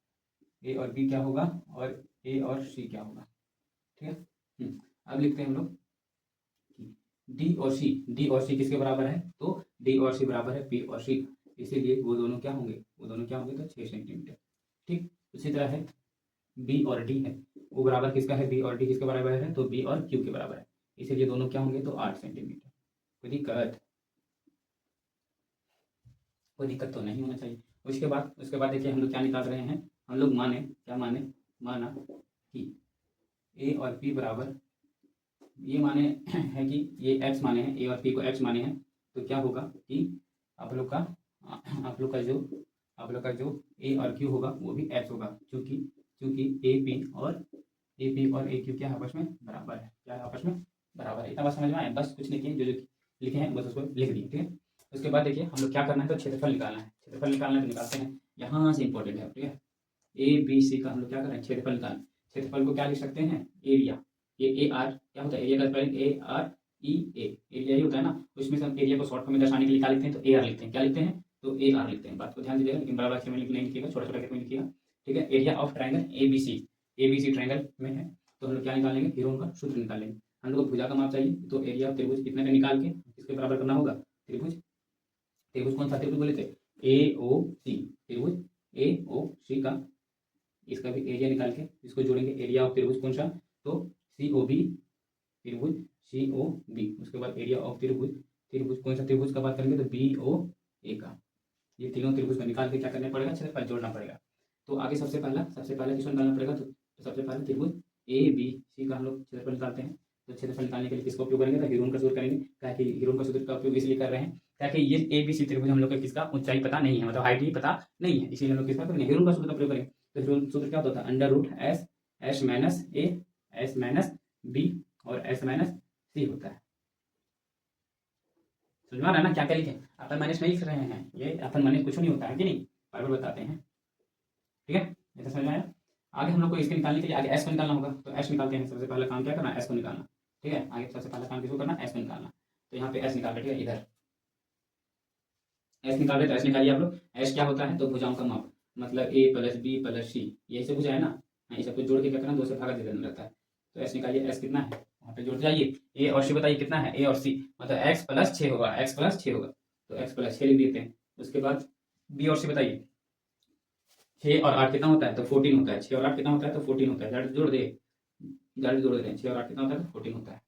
A: ए और बी क्या होगा, और ए और सी क्या होगा। ठीक है, अब लिखते हैं हम लोग डी और सी, डी और सी किसके बराबर है, तो डी और सी बराबर है पी और सी, इसीलिए वो दोनों क्या होंगे, वो दोनों क्या होंगे, तो 6 सेंटीमीटर। ठीक, उसी तरह है बी और डी है, वो बराबर किसका है, बी और डी किसके बराबर है, तो बी और क्यू के बराबर है, इसीलिए दोनों क्या होंगे, तो 8 सेंटीमीटर। कोई दिक्कत, कोई दिक्कत तो नहीं होना चाहिए। उसके बाद देखिए हम लोग क्या निकाल रहे हैं, हम लोग माने, क्या माने, माना कि ए और पी बराबर, ये माने है कि ये एक्स माने हैं, ए और पी को एक्स माने हैं, तो क्या होगा कि आप लोग का आप लोग का जो ए और क्यू होगा वो भी एक्स होगा, क्योंकि क्योंकि ए पी और ए क्यू क्या है, आपस में बराबर है, क्या है, आपस में बराबर है। इतना बस समझ में आया, बस कुछ नहीं किए, जो लिखे हैं बस उसको लिख दिए। ठीक है, उसके बाद देखिए हम लोग क्या करना है, तो क्षेत्रफल निकालना है, क्षेत्रफल निकालना है तो निकालते हैं, यहाँ से इंपॉर्टेंट है। ठीक है, ए बी सी का हम लोग क्या कर रहे हैं, क्षेत्रफल निकालना। क्षेत्रफल को क्या लिख सकते हैं, एरिया, ये ए आर क्या होता है, एरिया का spelling A R E A, area ही होता है ना, उसमें से हम एरिया को शॉर्ट फॉर्म में दर्शाने के लिए क्या लिखते हैं, तो ए आर लिखते हैं, क्या लिखते हैं, तो ए आर लिखते हैं। बात को ध्यान दीजिएगा, लेकिन बड़ा अक्षर में नहीं लिखिएगा, छोटा छोटा करके लिखिएगा। ठीक है, area of triangle A B C triangle में है, तो हम लोग क्या निकालेंगे, हीरोन का सूत्र निकालेंगे। हम लोग को भुजा का माप चाहिए, तो एरिया ऑफ त्रिभुज कितने का निकाल के किसके बराबर करना होगा, त्रिभुज, त्रिभुज कौन सा त्रिभुज बोले थे, ए ओ सी, त्रिभुज ए ओ सी का, इसका भी एरिया निकाल के इसको जोड़ेंगे, एरिया ऑफ त्रिभुज कौन सा, तो सी ओ बी, त्रिभुज सी ओ बी। उसके बाद एरिया ऑफ त्रिभुज, त्रिभुज कौन सा त्रिभुज का बात करेंगे, तो बी ओ ए का। ये तीनों त्रिभुज को निकाल के क्या करना पड़ेगा, क्षेत्रफल जोड़ना पड़ेगा। तो आगे सबसे पहला किसको निकालना पड़ेगा, तो सबसे पहले त्रिभुज ए बी सी का हम लोग क्षेत्रफल निकालते हैं। तो क्षेत्रफल निकालने के लिए किसका उपयोग करेंगे, तो हीरोन का सूत्र करेंगे। क्या कि हीरोन का सूत्र का उपयोग इसलिए कर रहे हैं ताकि ये ए बी सी त्रिभुज हम लोग का किसका ऊंचाई पता नहीं है, मतलब हाइट ही पता नहीं है, इसीलिए हम लोग किसका करेंगे, हीरोन का सूत्र का प्रयोग करेंगे। तो हीरोन सूत्र क्या होता है, under root S S minus A S minus B और एस माइनस सी होता है। समझ में आ रहा है ना, क्या क्या लिखे, अपन माइनस नहीं लिख रहे हैं, ये अपन माइनस कुछ नहीं होता है कि नहीं, बराबर बताते हैं। ठीक है, ये तो समझ में आया। आगे हम लोग को इसके निकालने के लिए आगे एस को निकालना होगा, तो एस निकालते हैं। सबसे पहला काम क्या करना है, एस को निकालना। ठीक है, आगे सबसे पहला काम किसको करना, एस को निकालना। तो यहाँ पे एस निकाल रहे, ठीक है, इधर एस निकाल रहे, तो एस निकालिए आप लोग। एस क्या होता है, तो भुजाओं का माप, मतलब ए प्लस बी प्लस सी, यही से भुजा है ना, ये सब कुछ जोड़ के क्या करना, 2 से भागा दे देना रहता है। तो एस निकालिए, एस कितना है, वहाँ पे जोड़ते जाइए। ए और सी बताइए कितना है, ए और सी मतलब एक्स प्लस 6 होगा, एक्स प्लस 6 होगा, तो एक्स प्लस 6 लिख देते हैं। उसके बाद बी और सी बताइए, 6 और 8 कितना होता है, तो 14 होता है। 6 और 8 कितना होता है, तो 14 होता है, डायरेक्ट जोड़ दे, डायरेक्ट जोड़ दे रहे हैं। 6 और 8 कितना होता है, तो 14 होता है।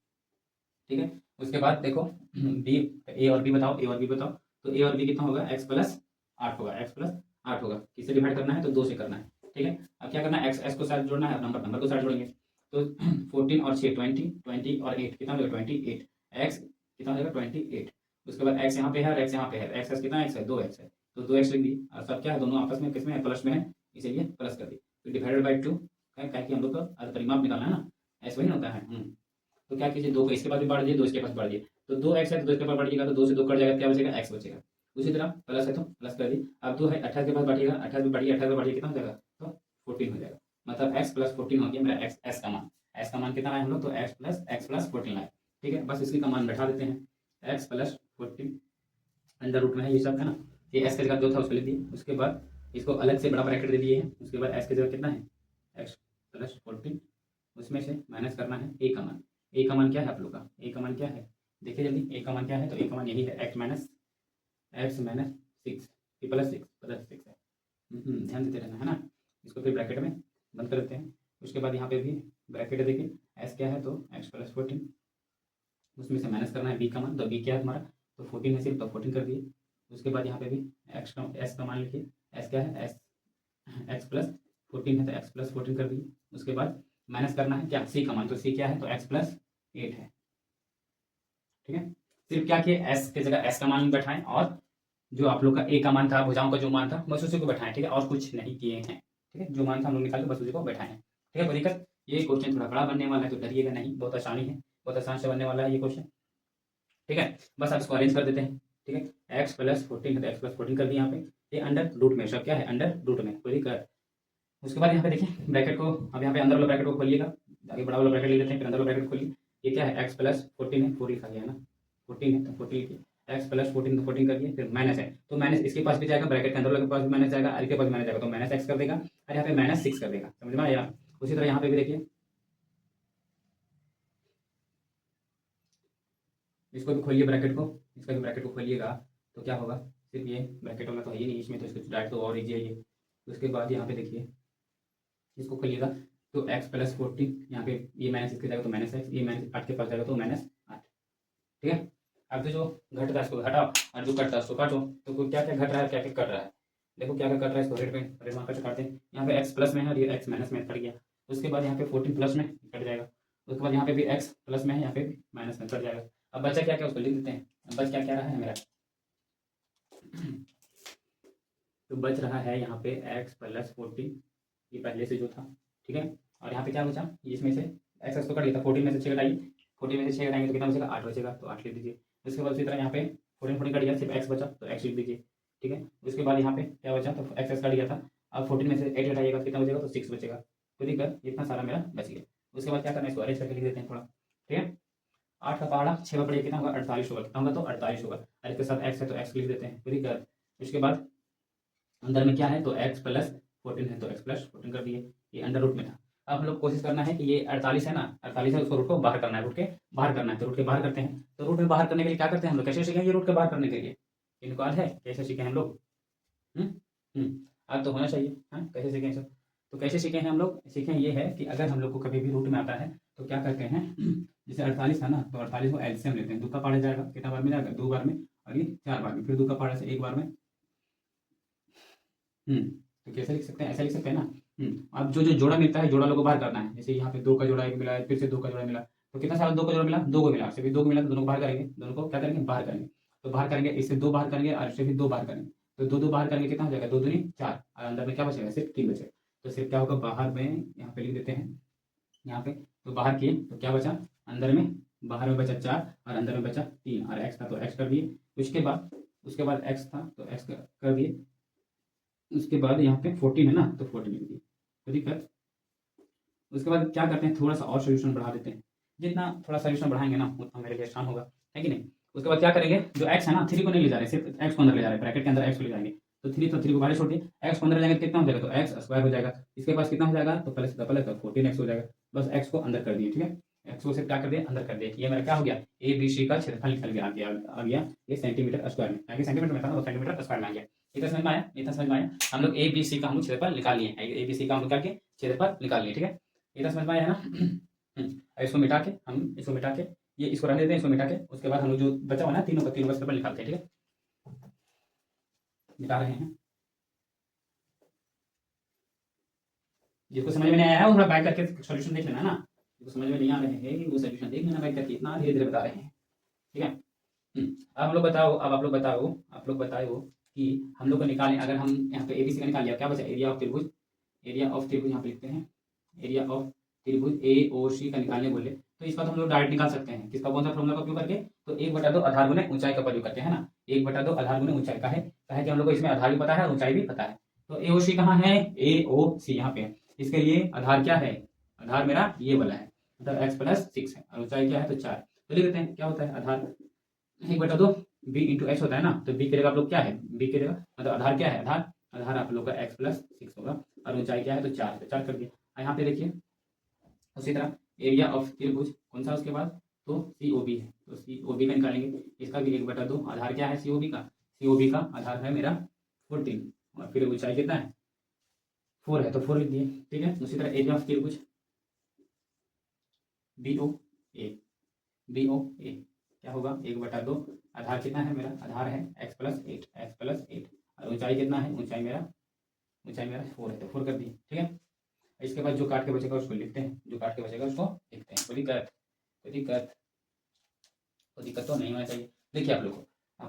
A: ठीक है, उसके बाद देखो बी, ए और बी बताओ, ए और बी बताओ, तो ए और बी कितना होगा, एक्स प्लस 8 होगा, एक्स प्लस 8 होगा। किससे डिवाइड करना है, तो 2 से करना है। ठीक है, अब क्या करना है, एक्स एस को साथ जोड़ना है, नंबर को साथ जोड़ेंगे। तो 14 और 6 20 और 8 कितना हो जाएगा, 28, एक्स कितना हो जाएगा, 28। उसके बाद एक्स यहाँ पे है और एक्स यहाँ पे है, एक्स एस कितना एक्स है, 2x है, तो 2x लिख दिए। और सब क्या है, दोनों आपस में किसमें है, प्लस में है, इसीलिए प्लस कर दी। तो डिवाइडेड बाई 2, क्या कि हम लोग का परिमाप निकालना है ना, ऐसा वही होता है। तो क्या कीजिए, 2 को इसके पास भी बढ़ दिए, 2 इसके पास बढ़ दिए, तो 2x है तो 2 इसके पास बढ़िएगा, तो 2 से 2 कट जाएगा, क्या बचेगा, x बचेगा। उसी तरह प्लस है तो प्लस कर दी। अब 2 है 28 के पास बढ़िएगा, 28 भी बढ़िए, 28 में बढ़िए कितना हो जाएगा, तो 14 हो जाएगा। मतलब x प्लस 14 हो गया मेरा एक्स एस का मान। एस का मान कितना आया हम लोग, तो x प्लस 14 आया। ठीक है, बस इसकी का मान बैठा देते हैं, x प्लस 14 अंडर रूट में है, ये सब है ना, ये s के जगह 2 था उसको ले दिए। उसके बाद इसको अलग से बड़ा ब्रैकेट दे दिए हैं। उसके बाद s की जगह कितना है, x प्लस 14, उसमें से माइनस करना है a का मान। ए का मान क्या है आप लोग का, ए का मान क्या है, देखिए जल्दी, ए का मान क्या है, तो ए का मान यही है, एक्स माइनस 6। कि प्लस सिक्स है। ध्यान देते रहना है ना। इसको फिर ब्रैकेट में बंद कर देते हैं। उसके बाद यहाँ पे भी ब्रैकेट देखिए, एस क्या है तो एक्स प्लस 14, उसमें से माइनस करना है बी का मान, तो बी क्या है तुम्हारा तो 14 है सिर्फ, तो 14 कर दिए। उसके बाद यहाँ पे भी एक्स का एस का मान लिखिए, एस क्या है एस एक्स प्लस 14 है तो एक्स प्लस 14 कर दिए। उसके बाद माइनस करना है क्या सी का मान, तो सी क्या है तो एक्स प्लस 8 है। ठीक है, सिर्फ क्या किए एस की जगह एस का मान बैठाएं और जो आप लोग का ए का मान था, भुजाओं का जो मान था बस उसी को बैठाएं। ठीक है, और कुछ नहीं किए हैं। ठीक है, जो मान था हम लोग निकाल के बस उसी को बैठाएं। ठीक है, कोई दिक्कत? ये क्वेश्चन थोड़ा बड़ा बनने वाला है तो डरिएगा नहीं, बहुत आसानी है, बहुत आसान से बनने वाला है ये क्वेश्चन। ठीक है, बस आप इसको अरेंज कर देते हैं। ठीक है, एक्स प्लस 14 है तो एक्स प्लस 14 कर दिए यहाँ पे, ये अंडर रूट में, सब क्या है अंडर रूट में, कोई दिक्कत? उसके बाद यहाँ पे देखिए ब्रैकेट को, अब यहाँ पे अंदर वाला ब्रैकेट को खोलिएगा, आगे बड़ा वाला ब्रैकेट ले लेते हैं, फिर अंदर वाला ब्रैकेट खोलिए। ये क्या है एक्स प्लस 14 है, 4 लिखा गया है ना, 14 है तो 14 लिखिए, एक्स प्लस 14 तो 14 करिए, फिर माइनस है तो माइनस इसके पास भी जाएगा, ब्रैकेट के अंदर वाले के पास भी माइनस जाएगा, और इसके पास माइनस जाएगा तो माइनस एक्स कर देगा, और यहाँ पे माइनस 6 कर देगा। समझ में आया? उसी तरह यहाँ पे भी देखिए, इसको भी खोलिए ब्रैकेट को, इसका भी ब्रैकेट को खोलिएगा तो क्या होगा, सिर्फ ये ब्रैकेट वाला तो है ही नहीं इसमें, तो इसको डायरेक्ट तो और ईजी है ये। उसके बाद यहाँ पे देखिए इसको खोलिएगा तो एक्स प्लस 14, यहाँ पे ये माइनस इसके जाएगा तो माइनस एक्स, ये माइनस 8 के पास जाएगा तो माइनस 8। ठीक है, अब तो जो घटता है इसको घटाओ और जो कटता है उसको काटो, तो क्या क्या घट रहा है क्या क्या कट रहा है, देखो क्या क्या कट रहा है, इसको रेड में रेड मार्कर से काटते हैं। यहाँ पे एक्स प्लस में है और ये एक्स माइनस में कट गया। उसके बाद यहाँ पे 14 प्लस में कट जाएगा। उसके बाद यहाँ पे भी एक्स प्लस में है, यहाँ पे भी माइनस में कट जाएगा। अब बचा क्या क्या उसको लिख देते हैं। अब बच क्या क्या रहा है मेरा, तो बच रहा है यहाँ पे एक्स प्लस 14, ये पहले से जो था। ठीक है, और यहाँ पे क्या बचा, इसमें से एक्स तो कट गया था, 14 में से 6 घटाइए, 14 में से 6 घटाएंगे तो कितना बचेगा 8 बचेगा, तो 8 लिख दीजिए। उसके बाद उसी तरह यहाँ पे 14 कट गया, सिर्फ एक्स बचा तो एक्स लिख दीजिए। ठीक है, उसके बाद यहाँ पे क्या बचा तो एक्स कट गया था, अब 14 में से 8 घटाइएगा तो कितना बचेगा तो 6 बचेगा। तो दिक्कत इतना सारा मेरा बच गया। उसके बाद क्या करना है, इसको अरेंज करके लिख देते हैं थोड़ा। ठीक है, 8 का पहाड़ा 6 का पड़ेगा कितना होगा 48 होगा, कितना होगा तो 48 होगा, और इसके साथ एक्स है तो एक्स लिख देते हैं। कोई दिक्कत? उसके बाद अंदर में क्या है तो एक्स प्लस 14 है तो एक्स प्लस 14 कर दिए, ये अंडर रूट में था। अब हम लोग कोशिश करना है कि ये 48 है ना, 48 है उसको रूट को बाहर करना है, रूट के बाहर करना है, तो रूट के बाहर करते हैं। तो रूट में बाहर करने के लिए क्या करते हैं हम लोग, कैसे सीखेंगे रूट के बाहर करने के लिए, इनको याद है कैसे सीखे हम लोग? आज तो होना चाहिए। हाँ, कैसे सीखें सब, तो कैसे सीखे हैं हम लोग, सीखें ये है कि अगर हम लोग को कभी भी रूट में आता है तो क्या करते हैं, जैसे 48 था ना तो 48 को एलसीएम लेते हैं, 2 का पहाड़ा जाएगा कितना बार में जाएगा 2 बार में, और ये 4 बार में, फिर 2 का पहाड़ा से 1 बार में। तो कैसे लिख सकते हैं, ऐसा लिख सकते हैं ना। अब जो जो जोड़ा मिलता है जोड़ा लोगों को बाहर करना है, जैसे यहाँ पे 2 का जोड़ा एक मिला है, फिर से 2 का जोड़ा मिला, तो कितना सारा 2 का जोड़ा मिला, 2 को मिला, से भी 2 को मिला तो दोनों को बाहर करेंगे, दोनों को क्या करेंगे बाहर करेंगे। तो बाहर करेंगे, इससे 2 बाहर करेंगे और इससे भी 2 बाहर करेंगे, तो 2 2 बाहर करेंगे कितना हो जाएगा 2 दूनी 4, और अंदर में क्या बचेगा सिर्फ 3 बचेगा। तो सिर्फ क्या होगा बाहर में यहाँ पे लिख देते हैं, यहाँ पे तो बाहर किए तो क्या बचा अंदर में, बाहर में बचा 4 और अंदर में बचा 3, और एक्स था तो एक्स कर दिए। उसके बाद एक्स था तो एक्स कर दिए। उसके बाद यहाँ पे 14 है ना तो 14 लिख दिए, तो दिक्कत। उसके बाद क्या करते हैं थोड़ा सा और सोल्यूशन बढ़ा देते हैं, जितना थोड़ा सोल्यूशन बढ़ाएंगे ना उतना मेरे लिए आसान होगा, है कि नहीं। उसके बाद क्या करेंगे, जो एक्स है ना 3 को नहीं ले जा रहे, सिर्फ एक्स को अंदर ले जा रहे हैं, ब्रैकेट के अंदर एक्स को ले जाएंगे, तो 3 तो 3 को बाहर छोड़ दिए, एक्स को अंदर ले जाएंगे तो कितना हो जाएगा तो एक्स स्क्वायर हो जाएगा। इसके पास कितना हो जाएगा तो प्लस का प्लस 14 एक्स हो जाएगा, बस एक्स को अंदर कर दिए। ठीक है, एक्स को सिर्फ क्या कर दिया अंदर कर दिया, ये मेरा क्या हो गया ए बी सी का क्षेत्रफल निकल गया, आ गया ये सेंटीमीटर स्क्वायर में, आगे सेंटीमीटर में था ना तो सेंटीमीटर स्क्वायर में आ गया। इतना समझ में आया, इतना समझ में आया, हम लोग ए बी सी का हम क्षेत्रफल निकाल लिए, ए बी सी का हम क्या किए क्षेत्रफल निकाल लिए। ठीक है, इतना समझ में आया ना। इसको मिटा के हम इसको मिटा के ये इसको रहने देते हैं, इसको मिटा के उसके बाद हम लोग जो बचा हुआ ना तीनों का तीनों का क्षेत्रफल निकालते हैं। ठीक है, मिटा रहे हैं, जिसको समझ में नहीं आया है वो थोड़ा बैक करके सॉल्यूशन देख लेना ना, जिसको समझ में नहीं आ रहे हैं वो सॉल्यूशन देख लेना बैक करके, इतना धीरे धीरे बता रहे हैं। ठीक है, अब हम लोग बताओ, अब आप लोग बताओ कि हम लोग को निकालें, अगर हम यहाँ पे एबीसी का निकाल लिया क्या बचा एरिया ऑफ त्रिभुज, एरिया ऑफ त्रिभुज यहाँ पे लिखते हैं, एरिया ऑफ त्रिभुज ए ओ सी का निकालने बोले तो इसका तो हम लोग डायरेक्ट निकाल सकते हैं, किसका कौन सा फॉर्मूला का उपयोग करके, तो 1/2 आधार गुने ऊंचाई का प्रयोग करके, है ना, 1/2 आधार गुने ऊंचाई का है, कि हम लोग को इसमें आधार भी पता है ऊंचाई भी पता है। तो ए ओ सी कहाँ है, ए ओ सी यहाँ पे है, इसके लिए आधार क्या है, आधार मेरा ये वाला है, मतलब एक्स प्लस 6 है, और ऊंचाई क्या है तो 4। तो लिख देते हैं क्या होता है आधार 1/2 बी इंटू एक्स होता है ना, तो बी की जगह आप लोग क्या है बी की जगह मतलब आधार क्या है, आधार आप लोग का एक्स प्लस 6 होगा, और ऊंचाई क्या है तो 4, 4 कर दिया। यहाँ पे देखिए उसी तरह एरिया ऑफ त्रिभुज कौन सा उसके बाद तो COB है, तो COB का निकालेंगे, इसका भी 1/2 आधार क्या है COB का, COB का आधार है मेरा 14 और फिर ऊंचाई कितना है 4 है तो 4 लिख दिए। ठीक है, उसी तरह एरिया ऑफ त्रिभुज BOA क्या होगा 1/2। आधार कितना है मेरा, आधार है x+8 और ऊंचाई कितना है, ऊंचाई मेरा 4 है तो 4 कर दिए। ठीक है, इसके बाद जो काट के बचेगा उसको लिखते हैं, जो काट के बचेगा उसको लिखते हैं। कोई दिक्कत तो नहीं होना चाहिए। देखिए आप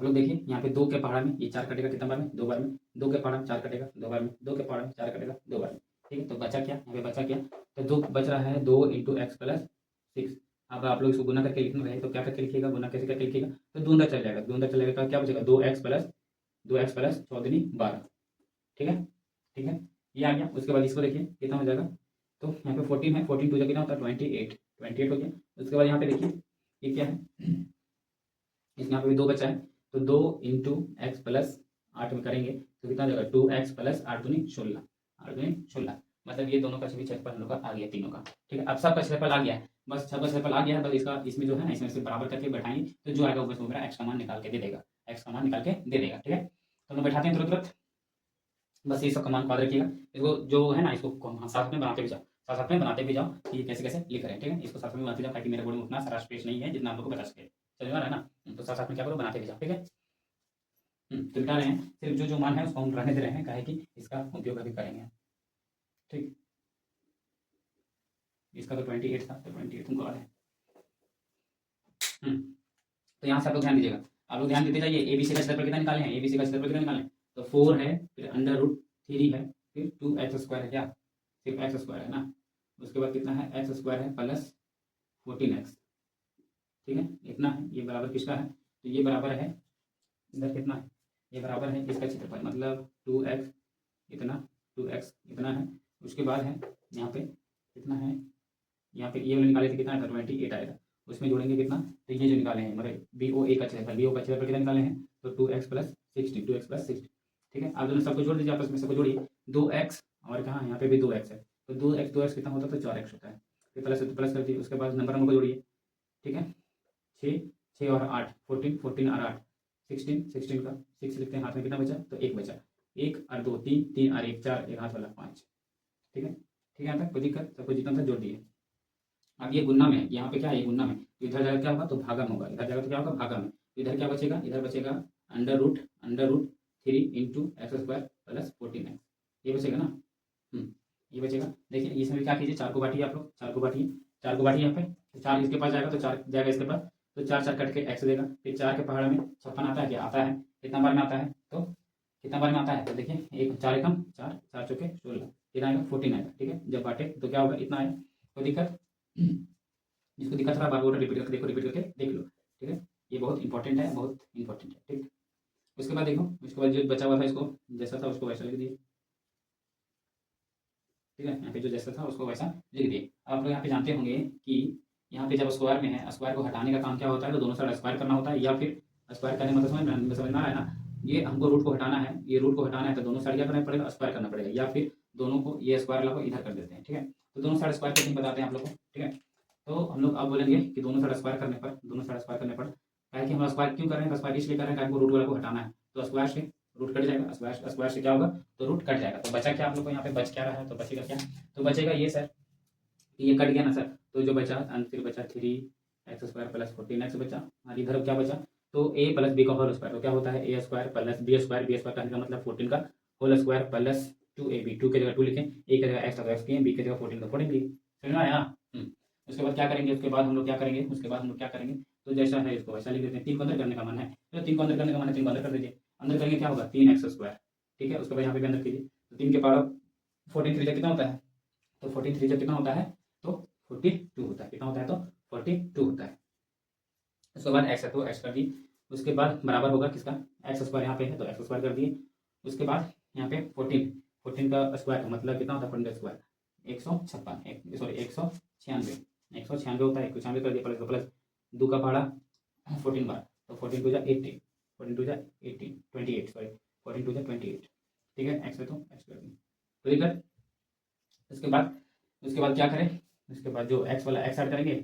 A: लोग देखिए यहाँ पे 2 के पहाड़ा में ये 4 कटेगा कितना बार में, 2 बार में। 2 के पहाड़ा में 4 कटेगा 2 बार में, 2 के पहाड़ा में 4 कटेगा 2 बार में। ठीक है, तो बचा क्या, यहाँ पे बचा क्या, तो 2 बच रहा है 2 × x+6। अब आप लोग इसको गुना करके लिखना है तो क्या करके लिखिएगा, गुना कैसे करके लिखिएगा, तो 2 अंदर चल जाएगा, 2 अंदर चलेगा तो क्या बचेगा 2x + 14 12। ठीक है, ये आ गया। उसके बाद इसको देखिए कितना हो जाएगा, तो यहाँ पे 14 है, 14 2 कितना होता है 28 हो गया। उसके बाद यहाँ पे देखिए ये क्या है, इसमें यहाँ पे भी 2 बचा है तो 2 × x+8 में करेंगे तो कितना हो जाएगा 2x + 8 दूनी 16 मतलब ये दोनों का भी क्षेत्रफल हम लोग का आ गया तीनों का। ठीक है, अब सबका क्षेत्रफल आ गया है, बस सबका क्षेत्रफल आ गया है, बस इसका इसमें जो है ना इसमें से बराबर करके बैठाएंगे तो जो आएगा बस वो मेरा x का मान निकाल के दे देगा, ठीक है। तो हम बैठाते हैं तुरंत, बस ये सब कमान याद रखिएगा। इसको जो है ना इसको साथ में बनाते भी जाओ कि ये कैसे कैसे लिख रहे हैं। ठीक है, इसको साथ में बनाते जाओ ताकि मेरे बोर्ड में उतना सारा स्पेस नहीं है जितना आप लोग को बता सके। चल रहा है ना, तो साथ में क्या करो बनाते भी जाओ। ठीक है, तो लिखा रहे हैं, सिर्फ जो मान है उसको हम रहने दे रहे हैं, काहे कि इसका उपयोग अभी करेंगे। ठीक, इसका तो 28 था तो 28 तुमको आ है। तो यहाँ से आप लोग ध्यान दीजिएगा, आप लोग ध्यान देते जाइए। ABC का क्षेत्रफल कितना निकाले हैं, ABC का क्षेत्रफल कितना निकाले तो 4 है, फिर √3 है, फिर 2x² है, क्या सिर्फ x² है ना। उसके बाद कितना है x² है प्लस 14x। ठीक है, इतना है, ये बराबर किसका है, तो ये बराबर है इधर कितना है, ये बराबर है इसका क्षेत्रफल मतलब 2x इतना है। उसके बाद है यहाँ पे कितना है, यहाँ पे ये वाले निकाले थे कितना था 28 आएगा, उसमें जोड़ेंगे कितना, तो ये जो निकाले हैं हमारे BOA का क्षेत्रफल कितना निकाले हैं तो 2x + 60। ठीक है, आप दोनों सबको जोड़ दीजिए, आपस में सबको जोड़िए। 2x और कहाँ यहाँ पे भी 2x है तो 2x कितना होता है तो 4x होता है, फिर प्लस कर दिए। उसके बाद नंबर को जोड़िए। ठीक है, 6 और 8 14 और 8 16 का 6 लिखते हैं, हाथ में कितना बचा तो 1 बचा, 1 और 2 3 और 1 4, एक हाथ वाला 5। ठीक है, यहाँ तक कोई दिक्कत, सबको जितना था जोड़ दिए। अब ये गुन्ना में है, यहाँ पे क्या है ये गुन्ना में, तो इधर जाकर क्या होगा तो भागा में होगा, इधर जाएगा तो क्या होगा भागा में। इधर क्या बचेगा, इधर बचेगा √3 × x² + 14x, ये बचेगा ना। ये बचेगा। देखिए इसमें क्या कीजिए, 4 को बांटिए, आप लोग 4 को बांटिए यहाँ पे, तो 4 इसके पास जाएगा तो 4 जाएगा इसके पास, तो 4 कट के x देगा। फिर 4 के पहाड़ में 56 आता है, क्या आता है, कितना बार में आता है तो कितना बार में आता है तो देखिए 1 4 एकम 4 4 चौके 16, कितना आएगा 14 आएगा। ठीक है, जब बांटे तो क्या होगा इतना आएगा, कोई दिक्कत, जिसको दिक्कत रहा बार बार रिपीट करके देख लो। ठीक है, ये बहुत इंपॉर्टेंट है। ठीक, उसके बाद देखो, उसके बाद जो बचा हुआ था इसको जैसा था उसको वैसा लिख दिए। ठीक है, यहाँ पे जो जैसा था उसको वैसा लिख दिए। आप लोग यहाँ पे जानते होंगे कि यहाँ पे जब स्क्वायर में है, स्क्वायर को हटाने का काम क्या होता है तो दोनों साइड स्क्वायर करना होता है, या फिर स्क्वायर करने मतलब समझ में आ रहा है ना, ये हमको रूट को हटाना है, ये रूट को हटाना है तो दोनों साइड क्या करना पड़ेगा स्क्वायर करना पड़ेगा, या फिर दोनों को ये स्क्वायर वाला को इधर कर देते हैं। ठीक है, तो दोनों साइड स्क्वायर टेक्निक बताते हैं आप लोग को। ठीक है, तो हम लोग अब बोलेंगे कि दोनों साइड स्क्वायर करने पर क्या कि हम स्क्वायर क्यों कर रहे हैं, स्क्वायर इसलिए कर रहे हैं कि रूट वाला को हटाना है, तो स्क्वायर से रूट कट जाएगा, स्क्वायर से क्या होगा तो रूट कट जाएगा। तो बचा क्या आप लोग को यहाँ पे बच क्या रहा है, तो बचेगा क्या, तो बचेगा ये सर, ये कट गया ना सर, तो जो बचा फिर बचा 3x² + 14x बचा, और इधर क्या बचा तो a + b का होल स्क्वायर, तो क्या होता है a² + b² कहने का मतलब 14 का होल स्क्वायर प्लस 2ab, 2 की जगह 2 लिखें, a की जगह x का x किए, b की जगह 14 का 14 लिए। समझ में आया। उसके बाद क्या करेंगे, उसके बाद हम लोग क्या करेंगे तो जैसा है इसको वैसा लिख देते हैं। 3 को अंदर करने का मन है तो 3 को अंदर करने का मन है, 3 को अंदर कर दीजिए, अंदर करेंगे क्या होगा 3x²। ठीक है, उसके बाद यहाँ पे भी अंदर कीजिए, तो 3 के पावर 14 3 कितना होता है तो 14 3 कितना होता है तो 42 होता है, कितना होता है तो 42 होता है। उसके बाद x है तो x कर दिए, उसके बाद बराबर होगा किसका x² यहाँ पे है तो x² कर दिए। उसके बाद यहाँ पे 14 का स्क्वायर मतलब कितना होता है 14 का स्क्वायर 156 सॉरी 196 होता है, 196 कर दिया प्लस 2 का पहाड़ा 14 बार तो 14 2 18 28 सॉरी 14 2 28। ठीक है, x है तो x कर दिए, तो इधर उसके बाद क्या करें, उसके बाद जो x वाला x ऐड करेंगे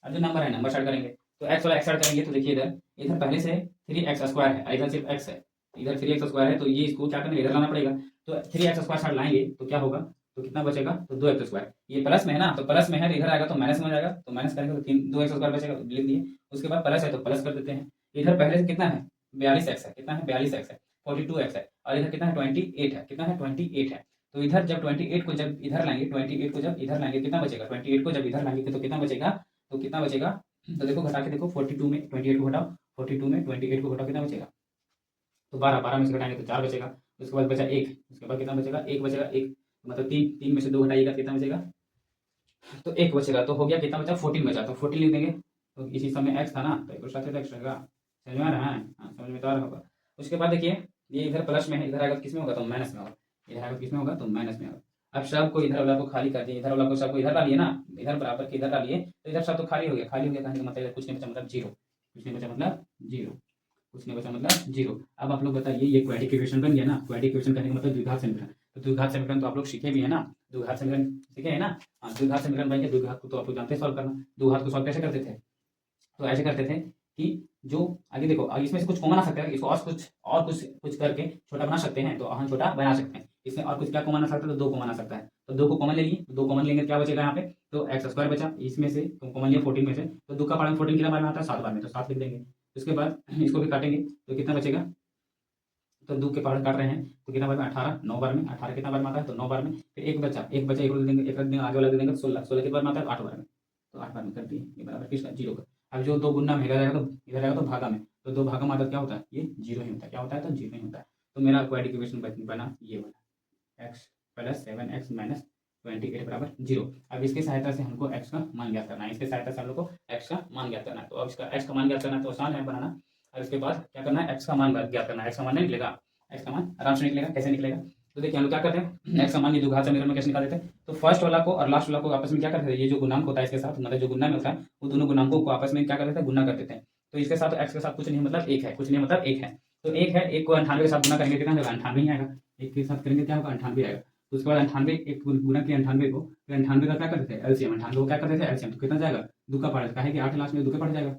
A: और जो नंबर ऐड करेंगे, तो x वाला x ऐड करेंगे तो देखिए इधर पहले से 3x² है, इधर सिर्फ x है इधर 3x² है तो ये इसको क्या करना है, इधर लाना पड़ेगा। तो 3x² साइड लाएंगे तो क्या होगा, तो कितना बचेगा, तो 2x²। ये प्लस में है ना, तो प्लस में है, इधर आएगा तो माइनस में हो जाएगा, तो माइनस करेंगे तो 2x² बचेगा, लिख दिए। उसके बाद प्लस है तो प्लस कर देते हैं। इधर पहले से कितना है, 42x है, कितना है 42x है, 42x है, और इधर कितना है 28 है, कितना है 28 है। तो इधर जब 28 को जब इधर लाएंगे, 28 को जब इधर लाएंगे कितना बचेगा, 28 को जब इधर लाएंगे तो कितना बचेगा, तो कितना बचेगा, तो देखो घटा के देखो, 42 में 28 को घटाओ, 42 में 28 को घटाओ कितना बचेगा, तो 12, 12 में से घटाएंगे तो 4 बचेगा। उसके बाद बचा 1, उसके बाद कितना बचेगा, 1 बचेगा, 1 मतलब 3, 3 में से 2 घटाइएगा कितना बचेगा, तो 1 बचेगा। तो हो गया कितना बचा, 14 बचा, तो 14 लिख देंगे। तो इसी समय x था ना, तो 1 और 7 x रहेगा। समझ में आ रहा है, हाँ समझ में तो आ रहा होगा। उसके बाद देखिए ये इधर प्लस में है, इधर आएगा किस में होगा, तो माइनस में होगा, इधर आएगा किस में होगा, तो माइनस में होगा। अब सब को इधर वाला को खाली कर दिए, इधर वाला को सबको इधर डालिए ना, इधर बराबर के इधर डालिए, तो इधर सब तो खाली हो गया, खाली हो गया कहने का मतलब कुछ नहीं बचा, मतलब जीरो, कुछ नहीं बचा मतलब जीरो, कुछ नहीं बचा मतलब जीरो। अब आप लोग बताइए ये क्वाड्रेटिक इक्वेशन बन गया ना, क्वाड्रेटिक इक्वेशन कहने का मतलब द्विघात समीकरण। तो द्विघात समीकरण तो आप लोग सीखे भी है ना, द्विघात समीकरण सीखे है ना, हाँ द्विघात समीकरण बन गया। द्विघात को तो आप लोग जानते हैं सॉल्व करना। द्विघात को सॉल्व कैसे करते थे, तो ऐसे करते थे कि जो आगे देखो, आगे इसमें से कुछ कॉमन आ सकता है, इसको और कुछ करके छोटा बना सकते हैं, तो हम छोटा बना सकते हैं। इसमें और कुछ क्या कॉमन आ सकता है, तो 2 कॉमन आ सकता है, तो 2 को कॉमन ले लिए, 2 कॉमन लेंगे क्या बचेगा यहाँ पे, तो x² बचा, इसमें से तो कॉमन लिया 14 में से, तो 2 का पावर 14 कितना बार में आता है, 7 बार में, तो 7 लिख देंगे। उसके बाद इसको भी काटेंगे तो कितना बचेगा, तो 2 के पावर काट रहे हैं तो कितना बार में, 18, 9 बार में, 18 कितना बार में आता है, तो 9 बार में। फिर एक बचा, एक रख देंगे, एक रख देंगे, आगे वाला दे देंगे, 16, 16 कितने बार में आता है, तो 8 बार में, तो 8 बार में कर दिए, ये बराबर किसका, जीरो का। अब जो 2 गुना में इधर आएगा तो इधर आएगा तो भागा में, तो 2 भागा में आता क्या होता है, ये जीरो ही होता है, क्या होता है, तो जीरो ही होता है। तो मेरा क्वाड्रेटिक इक्वेशन बना ये वाला, x + 7x - 28 बराबर जीरो। अब इसकी सहायता से हमको x का मान ज्ञात करना है, इसकी सहायता से हम लोग को x का मान ज्ञात करना है। तो अब इसका x का मान ज्ञात करना है तो आसान है बनाना। और इसके बाद क्या करना है, x का मान ज्ञात करना है। x का मान नहीं निकलेगा, x का मान आराम से निकलेगा, कैसे निकलेगा, तो देखिए हम लोग क्या करते हैं, x का मान ये द्विघात समीकरण में कैसे निकाल देते हैं, तो फर्स्ट वाला को और लास्ट वाला को आपस में क्या करते हैं, ये जो गुणांक होता है इसके साथ, मतलब जो गुणा में होता है वो दोनों गुणांकों को आपस में क्या कर देते हैं, गुना कर देते हैं। तो इसके साथ x के साथ कुछ नहीं मतलब 1 है, कुछ नहीं मतलब 1 है, तो 1 है, 1 को 98 के साथ गुना करेंगे कितना होगा, 98 ही आएगा। 1 के साथ करेंगे क्या होगा, 98 आएगा। तो उसके बाद 98 एक गुना किया 98 को, फिर 98 का क्या करते थे एलसीएम, 98 को क्या करते थे एलसीएम, तो कितना जाएगा, 2 का पावर, कहे कि 8 लास्ट में 2 का पड़ जाएगा।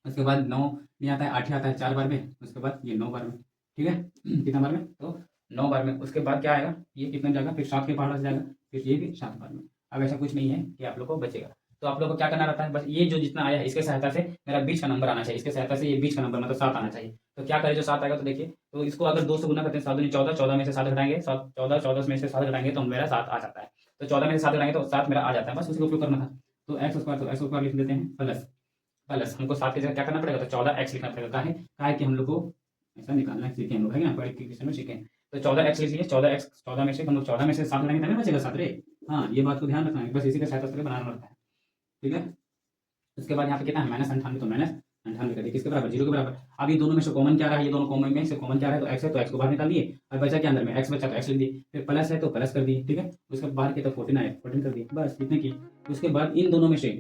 A: उसके बाद 9 नहीं आता है, 8 ही आता है 4 बार में, उसके बाद ये 9 बार में, ठीक है कितना बार में, तो 9 बार में। उसके बाद क्या आएगा, ये कितना जाएगा, फिर 7 के पावर से जाएगा, फिर ये भी 7 बार में। अब ऐसा कुछ नहीं है कि आप लोग को बचेगा, तो आप लोग को क्या करना रहता है, बस ये जो जितना आया है इसके सहायता से मेरा बीच का नंबर आना चाहिए, इसके सहायता से ये बीच का नंबर मतलब 7 आना चाहिए। तो क्या करें, जो 7 आएगा तो देखिए, तो इसको अगर 2 से गुना करते हैं, 7 दूनी 14, 14 में से 7 घटाएंगे, 14, 14 में से 7 घटाएंगे तो मेरा 7 आ जाता है। तो 14 में से 7 घटाएंगे तो 7 मेरा आ जाता है, बस उसका उपयोग करना था। तो x² लिख देते हैं प्लस, प्लस हमको 7 की जगह क्या करना पड़ेगा, तो 14x लिखना पड़ेगा। काहे कि हम लोग को ऐसा निकालना है, सीखे हम लोग है ना, क्वेश्चन में सीखे। तो 14x लिख लीजिए, 14 में से हम लोग 14 में से 7 घटाएंगे तभी बचेगा 7 रे। हाँ ये बात को ध्यान रखना है, बस इसी का सहायता से बनाना पड़ता है, ठीक है। उसके बाद यहाँ पे कितना है, -98, तो -98 कर दिए, किसके बराबर, 0 के बराबर। अब ये दोनों में से कॉमन क्या रहा है, ये दोनों कॉमन में से कॉमन क्या रहा है, तो x है, तो x को बाहर निकाल दिए, और बचा क्या अंदर में, x बचा तो x लिख दिए, फिर प्लस है तो प्लस कर दिए, ठीक है। उसके बाहर के तो 14 आए, 14 कर दिए, बस इतने की। उसके बाद इन दोनों में से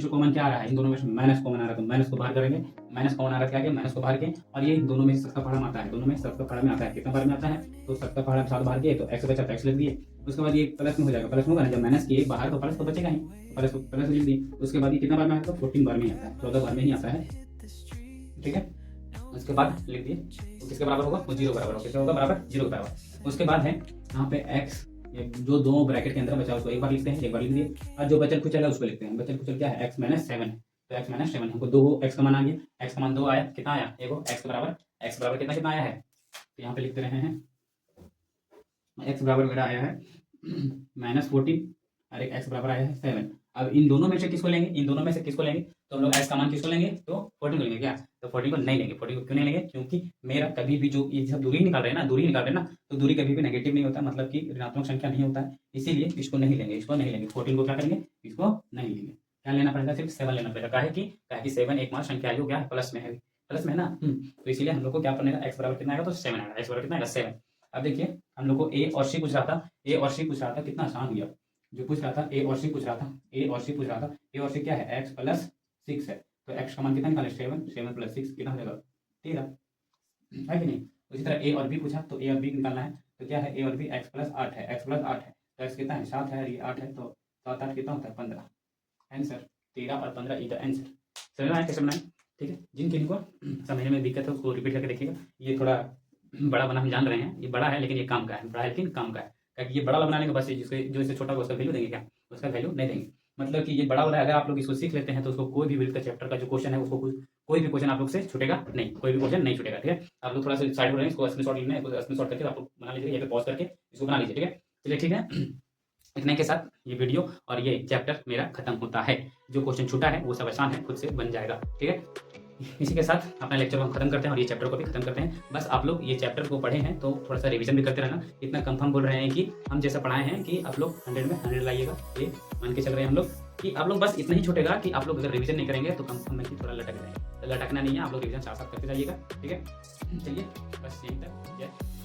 A: कॉमन क्या आ रहा है, इन दोनों में से माइनस कॉमन आ रहा है, तो माइनस को बाहर करेंगे, माइनस कॉमन आ रहा है, क्या क्या माइनस को बाहर के, और ये दोनों में से सबका पहाड़ा में आता है, दोनों में सबका पहाड़ा में आता है, कितना बार में आता है, तो सबका पहाड़ा 7 बाहर के, तो x बचा तो x लिख दिए। उसके बाद ये प्लस में हो जाएगा, प्लस में होगा ना, जब माइनस किए बाहर तो प्लस तो बचेगा ही, प्लस लिख दिए। उसके बाद ये कितना बार में आता है, 14 बार में ही आता है, 14 बार में ही आता है, ठीक है। उसके बाद लिख दिए, तो किसके बराबर होगा, वो 0 बराबर होगा, किसके होगा बराबर, 0 के बराबर। उसके बाद है यहाँ पे x, जो दो ब्रैकेट के अंदर बचा उसको एक बार लिखते हैं, एक बार लिख दिए, और जो बचल कुचल है उसको लिखते हैं। बचल कुचल क्या है, x - 7 है, तो x - 7 हमको 2 x का मान आ गया, x का मान 2 आया, कितना आया, देखो x के बराबर, x बराबर कितना कितना आया है, तो यहाँ पे लिख दे रहे हैं, x बराबर मेरा आया है -14 और एक x बराबर आया है 7। अब इन दोनों में से किसको लेंगे, इन दोनों में से किसको लेंगे, तो हम लोग x का मान किसको लेंगे, तो 14 को लेंगे क्या, तो 14 को नहीं लेंगे। 14 को क्यों नहीं लेंगे, क्योंकि मेरा कभी भी जो ये सब दूरी निकाल रहे हैं ना, दूरी निकाल रहे हैं ना, तो दूरी कभी भी नेगेटिव नहीं होता, मतलब कि ऋणात्मक संख्या नहीं होता है, इसीलिए इसको नहीं लेंगे, इसको नहीं लेंगे। 14 को क्या करेंगे, इसको नहीं लेंगे। क्या लेना पड़ेगा, सिर्फ 7 लेना पड़ेगा, काहे कि 7 एक मात्र संख्या है, क्या है, प्लस में है, प्लस में है ना, तो इसीलिए हम लोग को क्या पड़ेगा, x बराबर कितना आएगा, तो 7 आएगा, x बराबर कितना आएगा, 7। अब देखिए हम लोग को a और c पूछ रहा था, a और c पूछ रहा था, कितना आसान हुआ जो पूछ रहा था, a और c पूछ रहा था, a और c पूछ रहा था, a और c क्या है, x + 6 है, तो x का मान कितना निकाले, 7, 7 + 6 कितना हो जाएगा, 13 है कि नहीं। उसी तरह a और b पूछा, तो a और b निकालना है, तो क्या है, a और b x + 8 है, x + 8 है, तो x कितना है, 7 है और ये 8 है, तो 7 8 कितना होता है, 15। आंसर 13 और 15 इज द आंसर। समझ में आया कैसे बनाए, ठीक है। जिन किन को समझने में दिक्कत है उसको रिपीट करके देखिएगा, ये थोड़ा बड़ा बना हम जान रहे हैं, ये बड़ा है लेकिन ये काम का है, बड़ा है लेकिन काम का है। क्या ये बड़ा वाला बना लेंगे बस, जिसके जो इससे छोटा होगा उसका वैल्यू देंगे क्या? उसका वैल्यू नहीं देंगे। मतलब कि ये बड़ा वाला है, अगर आप लोग इसको सीख लेते हैं तो उसको कोई भी वित्त का चैप्टर का जो क्वेश्चन है उसको कोई भी क्वेश्चन आप लोग से छूटेगा नहीं, कोई भी क्वेश्चन नहीं छूटेगा। ठीक है, आप लोग थोड़ा सा साइड हो रहे हैं, इसको स्क्रीनशॉट लेना है, इसको स्क्रीनशॉट करके आप लोग बना लीजिए, यहाँ पे पॉज करके इसको बना लीजिए। ठीक है, चलिए ठीक है। इतने के साथ ये वीडियो और ये चैप्टर मेरा खत्म होता है। जो क्वेश्चन छूटा है वो सब आसान है, खुद से बन जाएगा। ठीक है, इसी के साथ अपना लेक्चर को हम खत्म करते हैं और ये चैप्टर को भी खत्म करते हैं। बस आप लोग ये चैप्टर को पढ़े हैं तो थोड़ा सा रिवीजन भी करते रहना। इतना कंफर्म बोल रहे हैं कि हम जैसा पढ़ाए हैं कि आप लोग 100 में 100 लाइएगा, ये मान के चल रहे हैं हम लोग कि आप लोग बस इतना ही छूटेगा कि आप लोग अगर रिवीजन नहीं करेंगे तो कंफर्म है कि थोड़ा लटक जाएगा। तो लटकना नहीं है, आप लोग रिवीजन साथ साथ करते जाइएगा। ठीक है, चलिए बस यहीं तक।